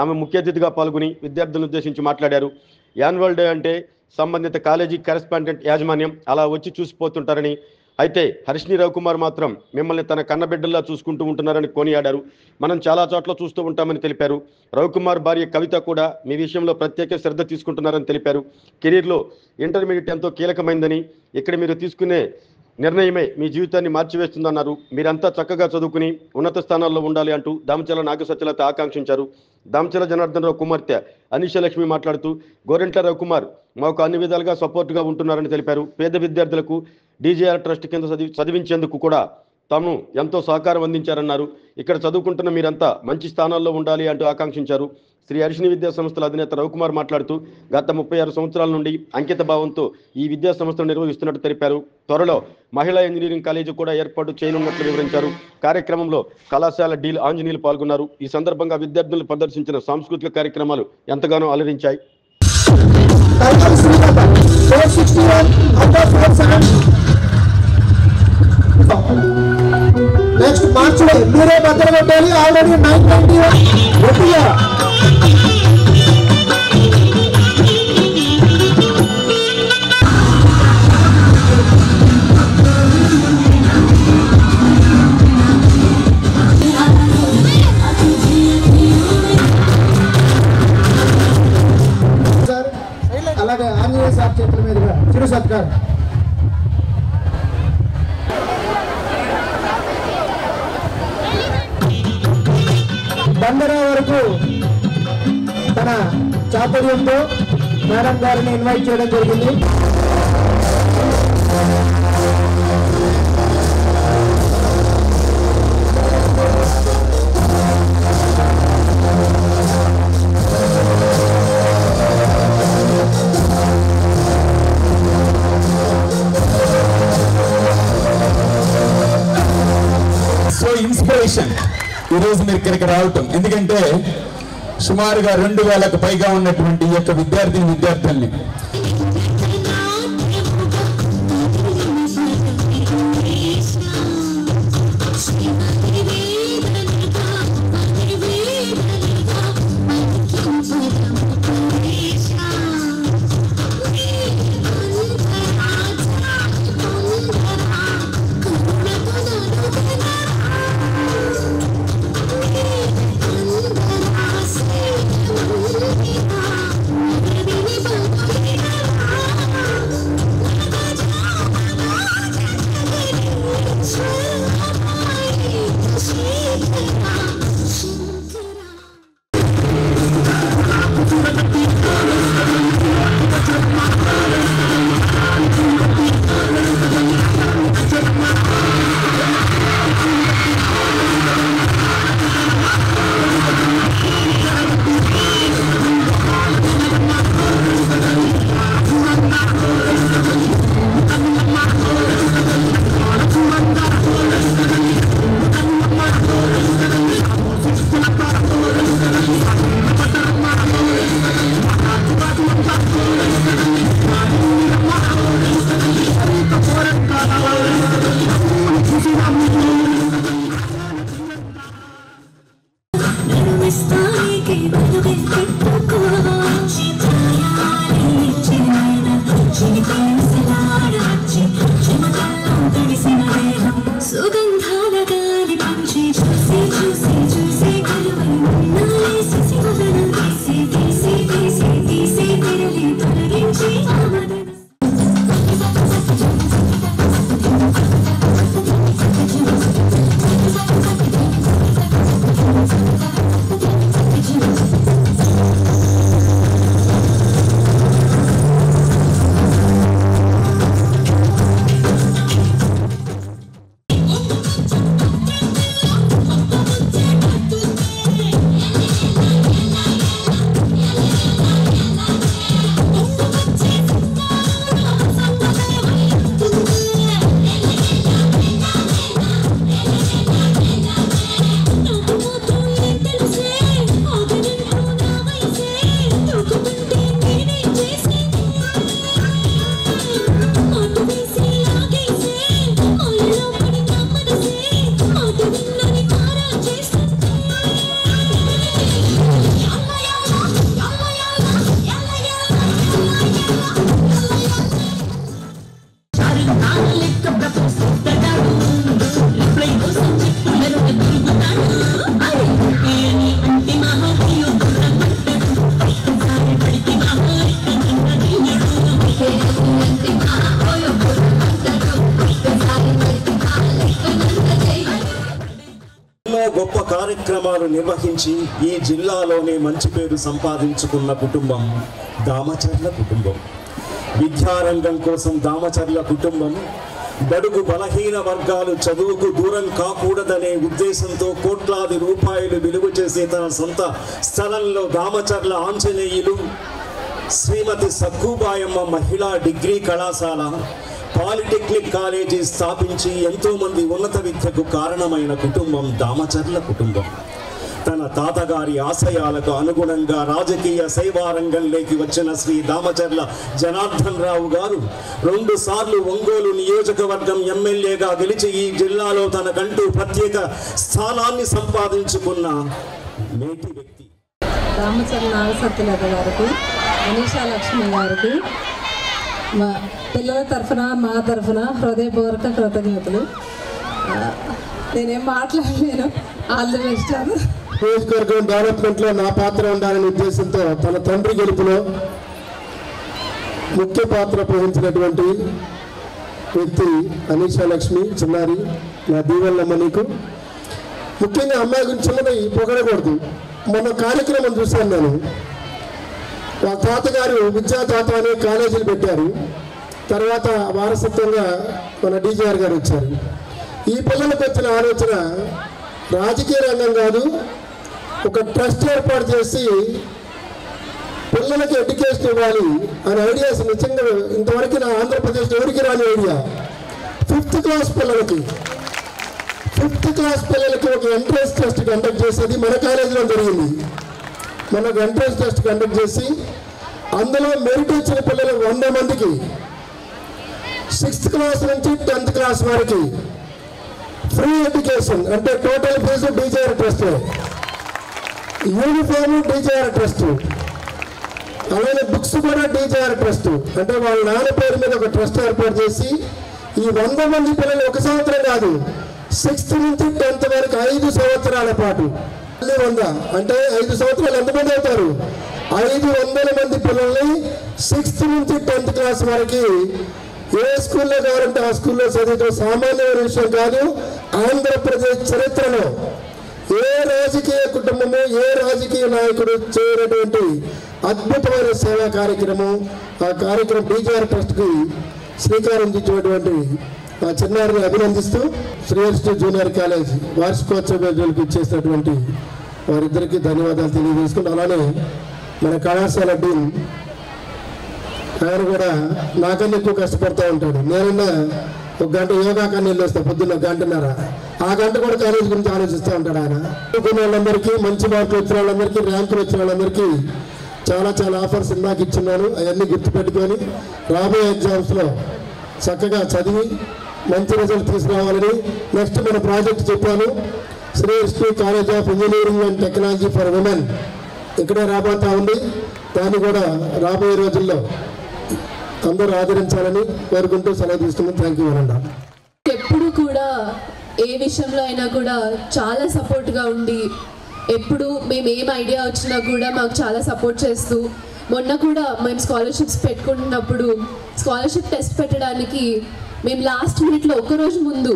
ఆమె ముఖ్య అతిథిగా పాల్గొని విద్యార్థులను ఉద్దేశించి మాట్లాడారు. యాన్యువల్ డే అంటే సంబంధిత కాలేజీ కరెస్పాండెంట్ యాజమాన్యం అలా వచ్చి చూసిపోతుంటారని, అయితే హర్షిణి రవికుమార్ మాత్రం మిమ్మల్ని తన కన్నబిడ్డల్లా చూసుకుంటూ ఉంటున్నారని కొనియాడారు. మనం చాలా చోట్ల చూస్తూ ఉంటామని తెలిపారు. రవికుమార్ భార్య కవిత కూడా మీ విషయంలో ప్రత్యేక శ్రద్ధ తీసుకుంటున్నారని తెలిపారు. కెరీర్లో ఇంటర్మీడియట్ ఎంతో కీలకమైందని, ఇక్కడ మీరు తీసుకునే నిర్ణయమే మీ జీవితాన్ని మార్చివేస్తుందన్నారు. మీరంతా చక్కగా చదువుకుని ఉన్నత స్థానాల్లో ఉండాలి అంటూ దామచల నాగసత్యలత ఆకాంక్షించారు. దామచల జనార్దన్ రావు కుమార్తె అనీషలక్ష్మి మాట్లాడుతూ గోరెంట్ల రవికుమార్ మాకు అన్ని విధాలుగా సపోర్టుగా ఉంటున్నారని తెలిపారు. పేద విద్యార్థులకు డీజేఆర్ ట్రస్ట్ కింద చదివించేందుకు కూడా తాము ఎంతో సహకారం అందించారన్నారు. ఇక్కడ చదువుకుంటున్న మీరంతా మంచి స్థానాల్లో ఉండాలి అంటూ ఆకాంక్షించారు. శ్రీ హర్షిణి విద్యా సంస్థల అధినేత రవికుమార్ మాట్లాడుతూ గత 36 సంవత్సరాల నుండి అంకిత భావంతో ఈ విద్యా సంస్థలు నిర్వహిస్తున్నట్టు తెలిపారు. త్వరలో మహిళా ఇంజనీరింగ్ కాలేజీ కూడా ఏర్పాటు చేయనున్నట్లు వివరించారు. కార్యక్రమంలో కళాశాల డీల్ ఆంజనేయులు పాల్గొన్నారు. ఈ సందర్భంగా విద్యార్థులు ప్రదర్శించిన సాంస్కృతిక కార్యక్రమాలు ఎంతగానో అలరించాయి. నెక్స్ట్ మార్చ్ లో మీరే భద్ర పెట్టాలి. ఆల్రెడీ 990 అలాగే ఆంజనేయ సార్ చేతుల మీదుగా చిరు సత్కారం. బండరా వరకు తన చాతుర్యంతో మేడం గారిని ఇన్వైట్ చేయడం జరిగింది. సో ఇన్స్పిరేషన్ ఈరోజు మీరు ఇక్కడికి రావటం, ఎందుకంటే సుమారుగా 2000కు పైగా ఉన్నటువంటి ఈ యొక్క విద్యార్థుల్ని కార్యక్రమాలు నిర్వహించి ఈ జిల్లాలోనే మంచి పేరు సంపాదించుకున్న కుటుంబం దామచర్ల కుటుంబం. విద్యారంగం కోసం దామచర్ల కుటుంబం బడుగు బలహీన వర్గాలు చదువుకు దూరం కాకూడదనే ఉద్దేశంతో కోట్లాది రూపాయలు విలువ చేసే తన సొంత స్థలంలో దామచర్ల ఆంజనేయులు, శ్రీమతి సక్కుబాయమ్మ మహిళా డిగ్రీ కళాశాల, పాలిటెక్నిక్ కాలేజీ స్థాపించి ఎంతోమంది ఉన్నత విద్యకు కారణమైన కుటుంబం దామచర్ల కుటుంబం. తన తాతగారి ఆశయాలకు అనుగుణంగా రాజకీయ సేవారంగంలోకి వచ్చిన శ్రీ దామచర్ల జనార్దన్ రావు గారు 2 సార్లు ఒంగోలు నియోజకవర్గం ఎమ్మెల్యేగా గెలిచి ఈ జిల్లాలో తనకంటూ ప్రత్యేక స్థానాన్ని సంపాదించుకున్న మేటి వ్యక్తి. దామచర్ల నాగసత్యలత గారికి, మనీషా లక్ష్మి గారికి మా పిల్లల తరఫున మా తరఫున హృదయపూర్వక కృతజ్ఞతలు. నేనేం మాట్లాడలేను. All the best. నియోజకవర్గం డెవలప్మెంట్లో నా పాత్ర ఉండాలనే ఉద్దేశంతో తన తండ్రి గెలుపులో ముఖ్య పాత్ర పోషించినటువంటి వ్యక్తి అనీషా లక్ష్మి చిన్నారి. నా దీవెనమ్మ నీకు. ముఖ్యంగా అమ్మాయి గురించి చిన్నది పొగడకూడదు. మొన్న కార్యక్రమం చూశాను నేను. వాళ్ళ తాతగారు విద్యాదాత అనే కాలేజీలు పెట్టారు. తర్వాత వారసత్వంగా మన డీజీఆర్ గారు వచ్చారు. ఈ పిల్లలకు వచ్చిన ఆలోచన రాజకీయ రంగం కాదు, ఒక ట్రస్ట్ ఏర్పాటు చేసి పిల్లలకి ఎడ్యుకేషన్ ఇవ్వాలి అనే ఐడియాస్ నిజంగా ఇంతవరకు నా ఆంధ్రప్రదేశ్ ఎవరికి రాని ఐడియా. 5th క్లాస్ పిల్లలకి ఒక ఎంట్రన్స్ టెస్ట్ కండక్ట్ చేసేది మన కాలేజీలో జరిగింది. మనకు ఎంట్రన్స్ టెస్ట్ కండక్ట్ చేసి అందులో మెరిట్ వచ్చిన పిల్లలు 100 మందికి 6th క్లాస్ నుంచి 10th క్లాస్ వరకు ఫ్రీ ఎడ్యుకేషన్. అంటే total fees DGR trust, uniform DGR trust, అలాగే బుక్స్ కూడా డీజీఆర్ ట్రస్ట్. అంటే వాళ్ళ నాన్న పేరు మీద ఒక ట్రస్ట్ ఏర్పాటు చేసి ఈ 100 మంది పిల్లలు 1 సంవత్సరం కాదు, 6th నుంచి 10th వరకు 5 సంవత్సరాల పాటు 100 అంటే 5 సంవత్సరాలు ఎంతమంది అవుతారు? 500 మంది పిల్లల్ని 6th నుంచి 10th క్లాస్ వరకు ఏ స్కూల్లో కావాలంటే ఆ స్కూల్లో చదివడం సామాన్యమైన విషయం కాదు. ఆంధ్రప్రదేశ్ చరిత్రలో ఏ రాజకీయ కుటుంబము, ఏ రాజకీయ నాయకుడు చేయనటువంటి అద్భుతమైన సేవా కార్యక్రమం. ఆ కార్యక్రమం డీజీఆర్ ట్రస్ట్కి శ్రీకారం చుట్టినటువంటి ఆ చిన్నారిని అభినందిస్తూ శ్రీహర్షి జూనియర్ కాలేజ్ వార్షికోత్సవ వేడుకలకు ఇచ్చేసినటువంటి వారిద్దరికీ ధన్యవాదాలు తెలియజేసుకుంటూ, అలానే మన కళాశాల డీన్ ఆయన కూడా నాకన్నా ఎక్కువ కష్టపడుతూ ఉంటాడు. నేనన్నా 1 గంట యోగా కన్నా వెళ్ళొస్తాను పొద్దున్న 1 గంటన్నర. ఆ గంట కూడా కాలేజ్ గురించి ఆలోచిస్తూ ఉంటాడు ఆయన. చదువుకున్న వాళ్ళందరికీ, మంచి మార్కులు వచ్చిన వాళ్ళందరికీ, ర్యాంకులు వచ్చిన వాళ్ళందరికీ చాలా ఆఫర్స్ ఇందాక ఇచ్చున్నాను. అవన్నీ గుర్తుపెట్టుకొని రాబోయే ఎగ్జామ్స్లో చక్కగా చదివి మంచి రిజల్ట్ తీసుకురావాలని. నెక్స్ట్ మన ప్రాజెక్ట్ చెప్పాను, Sriharshi college of engineering and technology for women ఇక్కడే రాబోతా ఉంది. దాన్ని కూడా రాబోయే రోజుల్లో అందరూ ఆదరించాలని కోరుకుంటూ సెలవు తీసుకున్నాం. థ్యాంక్ యూ అనండి. ఎప్పుడు కూడా ఏ విషయంలో అయినా కూడా చాలా సపోర్ట్గా ఉండి, ఎప్పుడు మేము ఏం ఐడియా వచ్చినా కూడా మాకు చాలా సపోర్ట్ చేస్తూ, మొన్న కూడా మేము స్కాలర్షిప్స్ పెట్టుకుంటున్నప్పుడు స్కాలర్షిప్ టెస్ట్ పెట్టడానికి మేము లాస్ట్ మినిట్లో 1 రోజు ముందు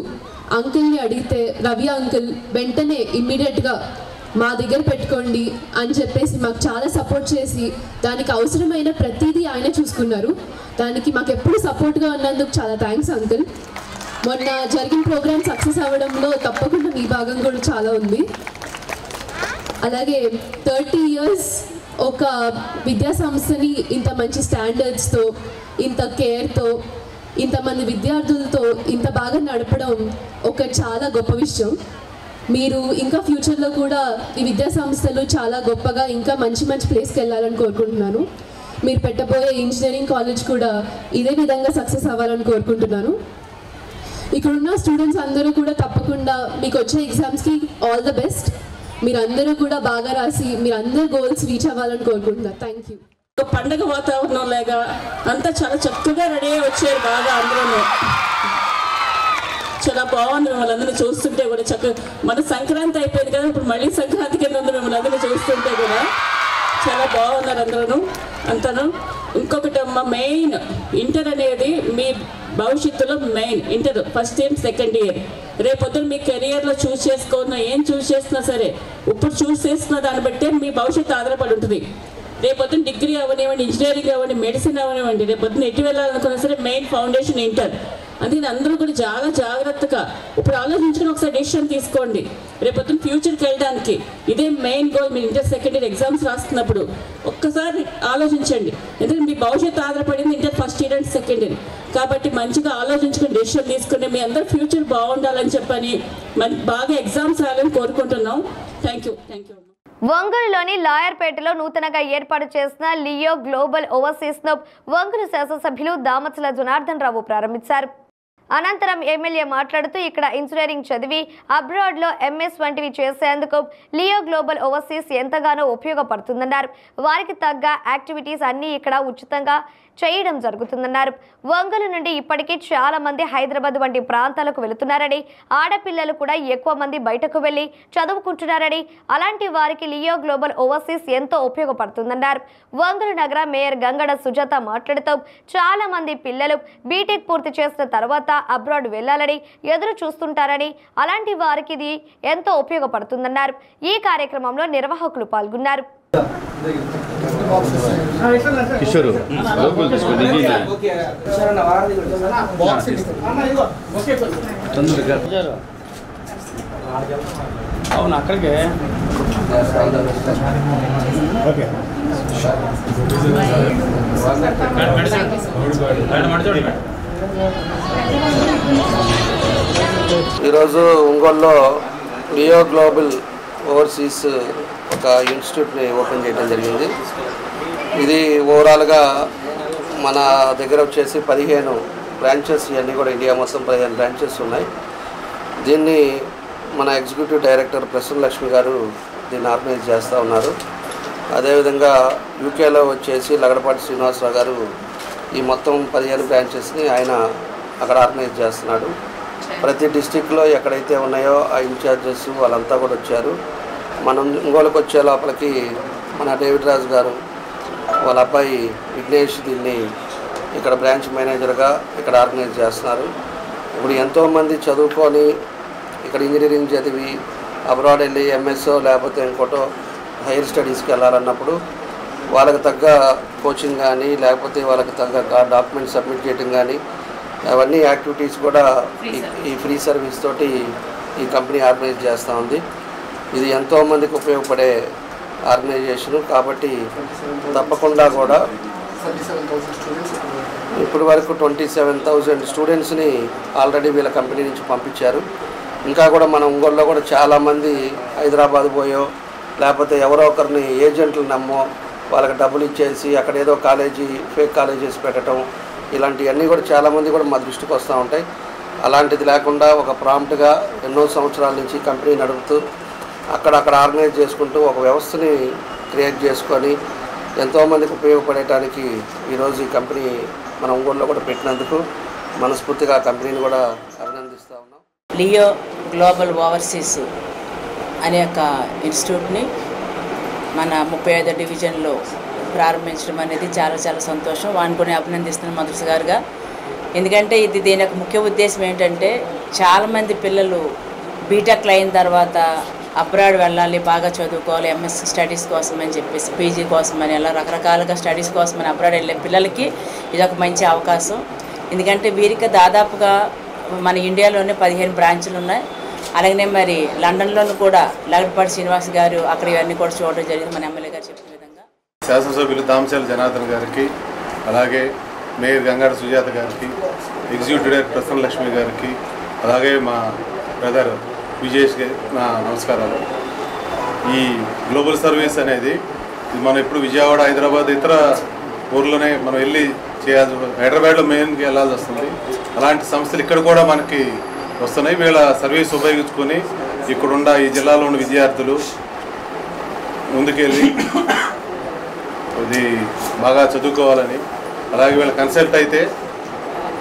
అంకుల్ని అడిగితే రవి అంకుల్ వెంటనే ఇమ్మీడియట్గా మా దగ్గర పెట్టుకోండి అని చెప్పేసి మాకు చాలా సపోర్ట్ చేసి దానికి అవసరమైన ప్రతిదీ ఆయన చూసుకున్నారు. దానికి మాకు ఎప్పుడు సపోర్ట్గా ఉన్నందుకు చాలా థ్యాంక్స్ అంకుల్. మొన్న జరిగిన ప్రోగ్రామ్ సక్సెస్ అవ్వడంలో తప్పకుండా మీ భాగం కూడా చాలా ఉంది. అలాగే 30 years ఒక విద్యా సంస్థని ఇంత మంచి స్టాండర్డ్స్తో, ఇంత కేర్తో, ఇంతమంది విద్యార్థులతో ఇంత బాగా నడపడం ఒక చాలా గొప్ప విషయం. మీరు ఇంకా ఫ్యూచర్లో కూడా ఈ విద్యా సంస్థలు చాలా గొప్పగా ఇంకా మంచి ప్లేస్కి వెళ్ళాలని కోరుకుంటున్నాను. మీరు పెట్టబోయే ఇంజనీరింగ్ కాలేజ్ కూడా ఇదే విధంగా సక్సెస్ అవ్వాలని కోరుకుంటున్నాను. ఇక్కడున్న స్టూడెంట్స్ అందరూ కూడా తప్పకుండా మీకు వచ్చే ఎగ్జామ్స్కి ఆల్ ద బెస్ట్. మీరందరూ కూడా బాగా రాసి మీరందరూ గోల్స్ రీచ్ అవ్వాలని కోరుకుంటున్నారు. Thank you. పండగ వాతావరణం లాగా అంతా చాలా చక్కగా రెడీ అయ్యి వచ్చారు. బాగా అందరూ చాలా బాగుంది. మిమ్మల్ని అందరినీ చూస్తుంటే కూడా చక్కగా, మన సంక్రాంతి అయిపోయింది కదా, ఇప్పుడు మళ్ళీ సంక్రాంతి కింద ఉంది. మిమ్మల్ని అందరినీ చూస్తుంటే కూడా చాలా బాగున్నారు అంతను. ఇంకొకటి అమ్మ, మెయిన్ ఇంటర్ అనేది మీ భవిష్యత్తులో main. Inter first year second year రేపొద్దున మీ కెరియర్లో చూస్ చేసుకున్నా ఏం చూస్ చేసినా సరే ఇప్పుడు చూస్ చేస్తున్న దాన్ని బట్టే మీ భవిష్యత్తు ఆధారపడి ఉంటుంది. రేపొద్దున డిగ్రీ అవ్వనివ్వండి, ఇంజనీరింగ్ అవ్వండి, మెడిసిన్ అవ్వనివ్వండి, రేపొద్దున ఎటు వెళ్ళాలనుకున్నా సరే మెయిన్ ఫౌండేషన్ ఇంటర్. అందుకని అందరూ కూడా చాలా జాగ్రత్తగా ఇప్పుడు ఆలోచించుకుని ఒకసారి డెసిషన్ తీసుకోండి. రేపొద్దున ఫ్యూచర్కి వెళ్ళడానికి ఇదే మెయిన్ గోల్. మీరు ఇంటర్ సెకండ్ ఇయర్ ఎగ్జామ్స్ రాస్తున్నప్పుడు ఒక్కసారి ఆలోచించండి. ఎందుకంటే మీ భవిష్యత్తు ఆధారపడింది inter first year and second year. కాబట్టి మంచిగా ఆలోచించుకుని డెసిషన్ తీసుకుని మీ అందరూ ఫ్యూచర్ బాగుండాలని చెప్పని బాగా ఎగ్జామ్స్ రాయాలని కోరుకుంటున్నాం. Thank you. ఒంగోలులోని లాయర్పేటలో నూతనంగా ఏర్పాటు చేసిన లియో గ్లోబల్ ఓవర్సీస్ ను ఒంగోలు శాసనసభ్యులు దామచల జనార్దన్ రావు ప్రారంభించారు. అనంతరం ఎమ్మెల్యే మాట్లాడుతూ ఇక్కడ ఇంజనీరింగ్ చదివి అబ్రాడ్లో ఎంఎస్ వంటివి చేసేందుకు లియో గ్లోబల్ ఓవర్సీస్ ఎంతగానో ఉపయోగపడుతుందన్నారు. వారికి తగ్గ యాక్టివిటీస్ అన్నీ ఇక్కడ ఉచితంగా చేయడం జరుగుతుందన్నారు. ఒంగోలు నుండి ఇప్పటికీ చాలా మంది హైదరాబాద్ వంటి ప్రాంతాలకు వెళుతున్నారని, ఆడపిల్లలు కూడా ఎక్కువ మంది బయటకు వెళ్లి చదువుకుంటున్నారని, అలాంటి వారికి లియో గ్లోబల్ ఓవర్సీస్ ఎంతో ఉపయోగపడుతుందన్నారు. ఒంగోలు నగర మేయర్ గంగడ సుజాత మాట్లాడుతూ చాలా మంది పిల్లలు బీటెక్ పూర్తి చేసిన తర్వాత అబ్రాడ్ వెళ్లాలని ఎదురు చూస్తుంటారని, అలాంటి వారికి ఇది ఎంతో ఉపయోగపడుతుందన్నారు. ఈ కార్యక్రమంలో నిర్వాహకులు పాల్గొన్నారు. కిషోరు అవును అక్కడికే ఈరోజు ఒంగోలులో లియో గ్లోబల్ ఓవర్సీస్ ఒక ఇన్స్టిట్యూట్ని ఓపెన్ చేయడం జరిగింది. ఇది ఓవరాల్గా మన దగ్గర వచ్చేసి 15 బ్రాంచెస్, ఇవన్నీ కూడా ఇండియా మొత్తం 15 బ్రాంచెస్ ఉన్నాయి. దీన్ని మన ఎగ్జిక్యూటివ్ డైరెక్టర్ ప్రసన్న లక్ష్మి గారు దీన్ని ఆర్గనైజ్ చేస్తూ ఉన్నారు. అదేవిధంగా యూకేలో వచ్చేసి లగడపాటి శ్రీనివాసరావు గారు ఈ మొత్తం 15 బ్రాంచెస్ని ఆయన అక్కడ ఆర్గనైజ్ చేస్తున్నాడు. ప్రతి డిస్టిక్లో ఎక్కడైతే ఉన్నాయో ఆ ఇన్ఛార్జెస్ వాళ్ళంతా కూడా వచ్చారు. మనం ఒంగోలుకు వచ్చే లోపలికి మన డేవిడ్ రాజు గారు వాళ్ళ అబ్బాయి విఘ్నేష్ దీన్ని ఇక్కడ బ్రాంచ్ మేనేజర్గా ఇక్కడ ఆర్గనైజ్ చేస్తున్నారు. ఇప్పుడు ఎంతోమంది చదువుకొని ఇక్కడ ఇంజనీరింగ్ చదివి అబ్రాడ్ వెళ్ళి ఎంఎస్ఓ లేకపోతే ఇంకోటో హైయర్ స్టడీస్కి వెళ్ళాలన్నప్పుడు వాళ్ళకి తగ్గ కోచింగ్ కానీ లేకపోతే వాళ్ళకి తగ్గ డాక్యుమెంట్స్ సబ్మిట్ చేయడం కానీ అవన్నీ యాక్టివిటీస్ కూడా ఈ ఫ్రీ సర్వీస్ తోటి ఈ కంపెనీ ఆర్గనైజ్ చేస్తూ ఉంది. ఇది ఎంతోమందికి ఉపయోగపడే ఆర్గనైజేషను. కాబట్టి తప్పకుండా కూడా ఇప్పటి వరకు 27,000 స్టూడెంట్స్ని ఆల్రెడీ వీళ్ళ కంపెనీ నుంచి పంపించారు. ఇంకా కూడా మన ఒంగోలులో కూడా చాలామంది హైదరాబాద్ పోయో లేకపోతే ఎవరో ఒకరిని ఏజెంట్లు నమ్మో వాళ్ళకి డబ్బులు ఇచ్చేసి అక్కడ ఏదో కాలేజీ ఫేక్ కాలేజెస్ పెట్టడం ఇలాంటివన్నీ కూడా చాలామంది కూడా మా దృష్టికి వస్తూ ఉంటాయి. అలాంటిది లేకుండా ఒక ప్రాంప్ట్గా ఎన్నో సంవత్సరాల నుంచి కంపెనీ నడుపుతూ అక్కడక్కడ ఆర్గనైజ్ చేసుకుంటూ ఒక వ్యవస్థని క్రియేట్ చేసుకొని ఎంతోమందికి ఉపయోగపడటానికి ఈరోజు ఈ కంపెనీ మన ఒంగోలులో కూడా పెట్టినందుకు మనస్ఫూర్తిగా ఆ కంపెనీని కూడా అభినందిస్తూ ఉన్నాం. లియో గ్లోబల్ ఓవర్సీస్ అనే ఒక ఇన్స్టిట్యూట్ని మన 35వ డివిజన్లో ప్రారంభించడం అనేది చాలా చాలా సంతోషం. వాడిని కూడా అభినందిస్తున్నాను మొదటిసారిగా. ఎందుకంటే దీని యొక్క ముఖ్య ఉద్దేశం ఏంటంటే చాలామంది పిల్లలు బీటెక్లు అయిన తర్వాత అబ్రాడ్ వెళ్ళాలి, బాగా చదువుకోవాలి, ఎంఎస్ స్టడీస్ కోసం అని చెప్పేసి పీజీ కోసం అని అలా రకరకాలుగా స్టడీస్ కోసం అని అబ్రాడ్ వెళ్ళే పిల్లలకి ఇదొక మంచి అవకాశం. ఎందుకంటే వీరికి దాదాపుగా మన ఇండియాలోనే 15 బ్రాంచులు ఉన్నాయి. అలాగనే మరి లండన్లోనూ కూడా లగడపాటి శ్రీనివాస్ గారు అక్కడ ఇవన్నీ కూడా చూడడం జరిగింది. మన ఎమ్మెల్యే గారు చెప్పిన విధంగా శాసనసభ్యులు దామచల జనార్దన్ గారికి, అలాగే మేయర్ గంగాడ సుజాత గారికి, ఎగ్జిక్యూటివ్ డైరెక్టర్ ప్రసన్న లక్ష్మి గారికి, అలాగే మా బ్రదర్ విజేష్ గారి నా నమస్కారాలు. ఈ గ్లోబల్ సర్వీస్ అనేది మనం ఇప్పుడు విజయవాడ, హైదరాబాద్ ఇతర ఊర్లోనే మనం వెళ్ళి చేయాల్సి, హైదరాబాద్లో మెయిన్కి వెళ్ళాల్సి వస్తుంది. అలాంటి సంస్థలు ఇక్కడ కూడా మనకి వస్తున్నాయి. వీళ్ళ సర్వీస్ ఉపయోగించుకొని ఇక్కడున్న ఈ జిల్లాలో ఉన్న విద్యార్థులు ముందుకెళ్ళి ఇది బాగా చదువుకోవాలని, అలాగే వీళ్ళ కన్సల్ట్ అయితే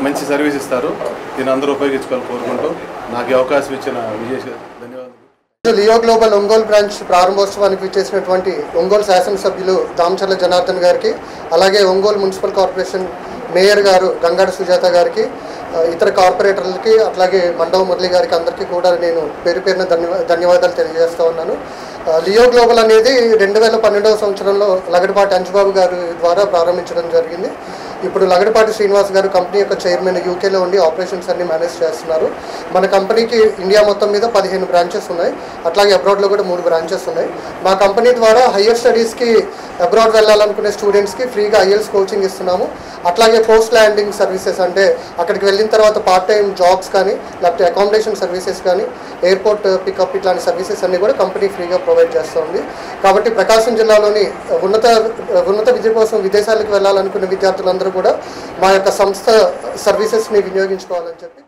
మంచి సర్వీస్ ఇస్తారు. దీన్ని అందరూ ఉపయోగించుకోవాలని కోరుకుంటూ నాకు ఈ అవకాశం ఇచ్చిన విజేష్ గారు ధన్యవాదాలు. లియో గ్లోబల్ ఒంగోలు బ్రాంచ్ ప్రారంభోత్సవానికి విచ్చేసినటువంటి ఒంగోలు శాసనసభ్యులు దామచర్ల జనార్దన్ గారికి, అలాగే ఒంగోలు మున్సిపల్ కార్పొరేషన్ మేయర్ గారు గంగాడ సుజాత గారికి, ఇతర కార్పొరేటర్లకి అట్లాగే మండవ మురళి గారికి అందరికీ కూడా నేను పేరు పేరున ధన్యవాదాలు తెలియజేస్తూ ఉన్నాను. లియో గ్లోబల్ అనేది 2012వ సంవత్సరంలో లగడపాటి అంజబాబు గారి ద్వారా ప్రారంభించడం జరిగింది. ఇప్పుడు లగడపాటి శ్రీనివాస్ గారు కంపెనీ యొక్క చైర్మన్ యూకేలో ఉండి ఆపరేషన్స్ అన్ని మేనేజ్ చేస్తున్నారు. మన కంపెనీకి ఇండియా మొత్తం మీద 15 బ్రాంచెస్ ఉన్నాయి, అట్లాగే అబ్రాడ్లో కూడా 3 బ్రాంచెస్ ఉన్నాయి. మా కంపెనీ ద్వారా హయ్యర్ స్టడీస్కి అబ్రాడ్ వెళ్ళాలనుకునే స్టూడెంట్స్కి ఫ్రీగా IELTS కోచింగ్ ఇస్తున్నాము. అట్లాగే పోస్ట్ ల్యాండింగ్ సర్వీసెస్ అంటే అక్కడికి వెళ్ళిన తర్వాత పార్ట్ టైం జాబ్స్ కానీ లేకపోతే అకామిడేషన్ సర్వీసెస్ కానీ ఎయిర్పోర్ట్ పికప్ ఇట్లాంటి సర్వీసెస్ అన్ని కూడా కంపెనీ ఫ్రీగా ప్రొవైడ్ చేస్తుంది. కాబట్టి ప్రకాశం జిల్లాలోని ఉన్నత విద్య కోసం విదేశాలకు వెళ్ళాలనుకునే విద్యార్థులందరూ కూడా మా యొక్క సంస్థ సర్వీసెస్ని వినియోగించుకోవాలని చెప్పి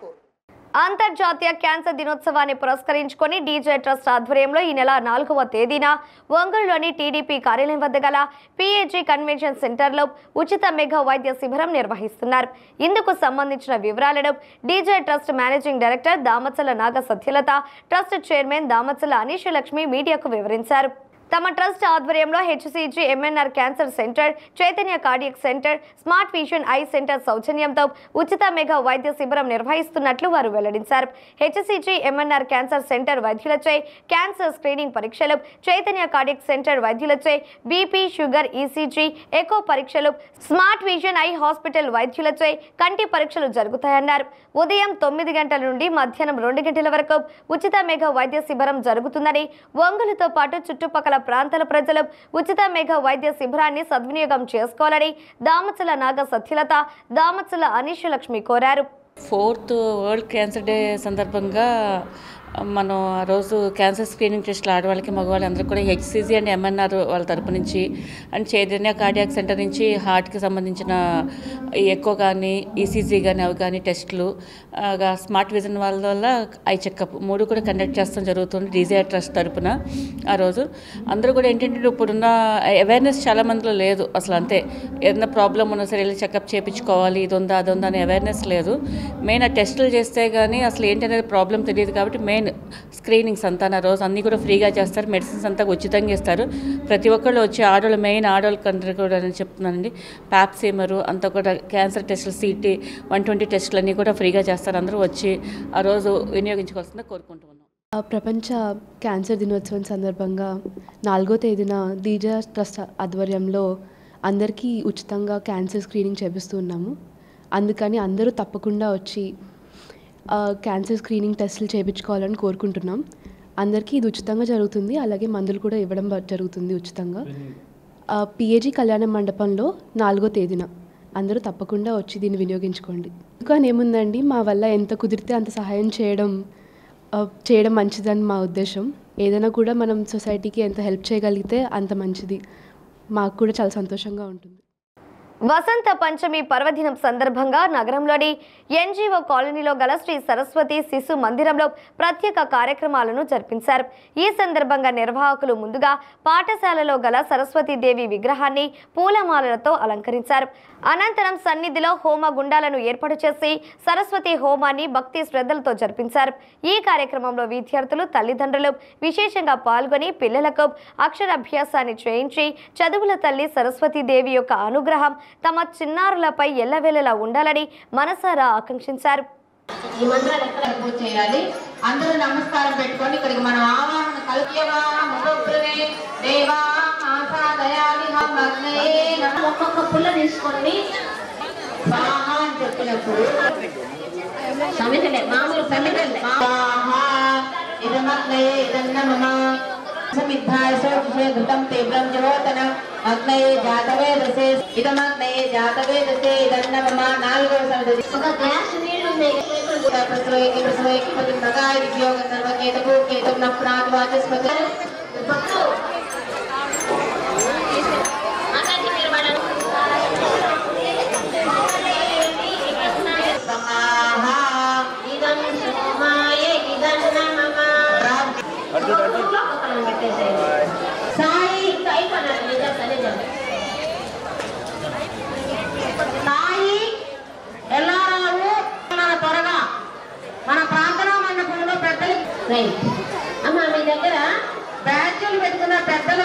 అంతర్జాతీయ క్యాన్సర్ దినోత్సవాన్ని పురస్కరించుకొని డీజే ట్రస్ట్ ఆధ్వర్యంలో ఈ నెల 4వ తేదీన ఒంగోలులోని టీడీపీ కార్యాలయం వద్ద గల PAG కన్వెన్షన్ సెంటర్లో ఉచిత మెగా వైద్య శిబిరం నిర్వహిస్తున్నారు. ఇందుకు సంబంధించిన వివరాలను DJ trust managing director Damachala Naga Satyalatha, trust chairman Damachala Aneesh Lakshmi మీడియాకు వివరించారు. తమ ట్రస్ట్ ఆధ్వర్యంలో HCG MNR cancer centre, Chaitanya cardiac centre, smart vision eye centre సౌజన్యంతో ఉచిత మెగా వైద్య శిబిరం నిర్వహిస్తున్నట్లు వారు వెల్లడించారు. HCG MNR క్యాన్సర్ సెంటర్ వైద్యులచే క్యాన్సర్ స్క్రీనింగ్ పరీక్షలు, చైతన్య కార్డియక్ సెంటర్ వైద్యులచే BP, షుగర్, ECG, ఎకో పరీక్షలు, స్మార్ట్ విజన్ ఐ హాస్పిటల్ వైద్యులచే కంటి పరీక్షలు జరుగుతాయన్నారు. ఉదయం 9 గంటల నుండి మధ్యాహ్నం 2 గంటల వరకు ఉచిత మెగా వైద్య శిబిరం జరుగుతుందని, ఒంగోలుతో పాటు చుట్టుపక్కల ప్రాంతాల ప్రజలు ఉచిత మెగా వైద్య శిబిరాన్ని సద్వినియోగం చేసుకోవాలని దామచల నాగ సత్యలత, దామచల అనీష్ లక్ష్మి కోరారు. 4th వరల్డ్ క్యాన్సర్ డే సందర్భంగా మనం ఆ రోజు క్యాన్సర్ స్క్రీనింగ్ టెస్ట్లు ఆడవాళ్ళకి మగవాళ్ళకి అందరూ కూడా HCG అండ్ MNR వాళ్ళ తరపు నుంచి అండ్ చైతన్య కార్డియాక్ సెంటర్ నుంచి హార్ట్కి సంబంధించిన ఎకో కానీ ECG కానీ అవి కానీ టెస్టులు, స్మార్ట్ విజన్ వాళ్ళ వల్ల ఐ చెకప్ 3 కూడా కండక్ట్ చేస్తాం జరుగుతుంది డీజే ట్రస్ట్ తరపున. ఆ రోజు అందరూ కూడా ఏంటంటే ఇప్పుడున్న అవేర్నెస్ చాలా మందిలో లేదు అసలు. అంతే ఏదైనా ప్రాబ్లం ఉన్నా సరే వెళ్ళి చెకప్ చేయించుకోవాలి, ఇది ఉందా అది ఉందా అనే అవేర్నెస్ లేదు. మెయిన్ ఆ టెస్టులు చేస్తే కానీ అసలు ఏంటనేది ప్రాబ్లం తెలియదు. కాబట్టి మెయిన్ స్క్రీనింగ్స్ అంతా ఆ రోజు అన్నీ కూడా ఫ్రీగా చేస్తారు, మెడిసిన్స్ అంతా ఉచితంగా ఇస్తారు. ప్రతి ఒక్కళ్ళు వచ్చి ఆడవాళ్ళు, మెయిన్ ఆడవాళ్ళ కంటే కూడా నేను చెప్తున్నానండి, ప్యాప్సీమరు అంతా కూడా క్యాన్సర్ టెస్టులు, CT 120 టెస్టులు అన్నీ కూడా ఫ్రీగా చేస్తారు. అందరూ వచ్చి ఆ రోజు వినియోగించుకోవాల్సిందే కోరుకుంటున్నాం. ప్రపంచ క్యాన్సర్ దినోత్సవం సందర్భంగా 4వ తేదీన డీజే ట్రస్ట్ ఆధ్వర్యంలో అందరికీ ఉచితంగా క్యాన్సర్ స్క్రీనింగ్ చేపిస్తున్నాము. అందుకని అందరూ తప్పకుండా వచ్చి క్యాన్సర్ స్క్రీనింగ్ టెస్టులు చేయించుకోవాలని కోరుకుంటున్నాం. అందరికీ ఇది ఉచితంగా జరుగుతుంది, అలాగే మందులు కూడా ఇవ్వడం జరుగుతుంది ఉచితంగా. PAG కళ్యాణ మండపంలో 4వ తేదీన అందరూ తప్పకుండా వచ్చి దీన్ని వినియోగించుకోండి. ఇంకా ఏముందండి, మా వల్ల ఎంత కుదిరితే అంత సహాయం చేయడం మంచిదని మా ఉద్దేశం. ఏదైనా కూడా మనం సొసైటీకి ఎంత హెల్ప్ చేయగలిగితే అంత మంచిది. మాకు కూడా చాలా సంతోషంగా ఉంటుంది. వసంత పంచమి పర్వదినం సందర్భంగా నగరంలోని NGO కాలనీలో గల శ్రీ సరస్వతి శిశు మందిరంలో ప్రత్యేక కార్యక్రమాలను జరిపించారు. ఈ సందర్భంగా నిర్వాహకులు ముందుగా పాఠశాలలో గల సరస్వతీదేవి విగ్రహాన్ని పూలమాలలతో అలంకరించారు. అనంతరం సన్నిధిలో హోమ గుండాలను ఏర్పాటు చేసి సరస్వతి హోమాన్ని భక్తి శ్రద్ధలతో జరిపించారు. ఈ కార్యక్రమంలో విద్యార్థులు, తల్లిదండ్రులు విశేషంగా పాల్గొని పిల్లలకు అక్షరాభ్యాసాన్ని చేయించి చదువుల తల్లి సరస్వతీదేవి యొక్క అనుగ్రహం తమ చిన్నారులపై ఎల్లవేళలా ఉండాలని మనసారా ఆకాంక్షించారు. ఈ మంత్రాలు ఎక్కడ పూజ చేయాలి? అందరూ నమస్కారం పెట్టుకొని ఇక్కడికి మనం ఆవాహన కల్ప్యవా ముగ్గురువే దేవా ఆసాదయామి హమగ్నయే నమః. ఒక్కొక్క పుల్ల తీసుకోండి, స్వాహా అని చెప్పినప్పుడు సమితలే మామూలు సమితలే స్వాహా ఇదమగ్నయే ఇదన్నమః సమిద్ధాయ సోక్షే ఘృతం తీవ్రం జవోతన అగ్నయే జాతవేదసే ఇదమగ్నయే జాతవేదసే ఇదన్నమః. 4వ సమితి ఒక గ్లాస్ నీళ్లు అమ్మ మీ దగ్గర బ్యాచ్లు పెట్టుకున్న పెద్దలు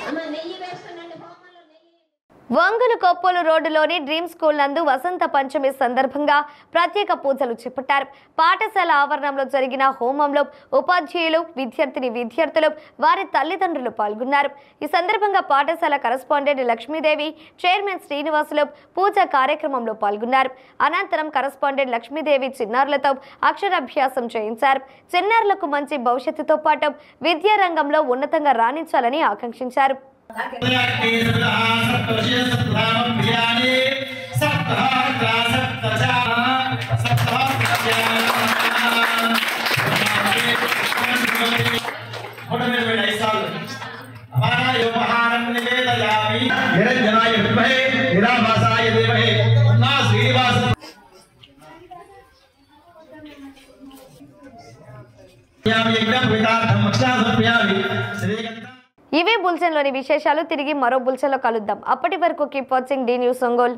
అమ్మ నెయ్యి వేస్తుందండి. వంగులు కొప్పోలు రోడ్డులోని డ్రీమ్ స్కూల్ నందు వసంత పంచమి సందర్భంగా ప్రత్యేక పూజలు చేపట్టారు. పాఠశాల ఆవరణంలో జరిగిన హోమంలో ఉపాధ్యాయులు, విద్యార్థులు, వారి తల్లిదండ్రులు పాల్గొన్నారు. ఈ సందర్భంగా పాఠశాల కరెస్పాండెంట్ లక్ష్మీదేవి, చైర్మన్ శ్రీనివాసులు పూజా కార్యక్రమంలో పాల్గొన్నారు. అనంతరం కరెస్పాండెంట్ లక్ష్మీదేవి చిన్నారులతో అక్షరాభ్యాసం చేయించారు. చిన్నారులకు మంచి భవిష్యత్తుతో పాటు విద్యారంగంలో ఉన్నతంగా రాణించాలని ఆకాంక్షించారు. ఇవే బులెటిన్లోని విశేషాలు. తిరిగి మరో బులెటిన్లో కలుద్దాం. అప్పటి వరకు keep watching the news Ongole.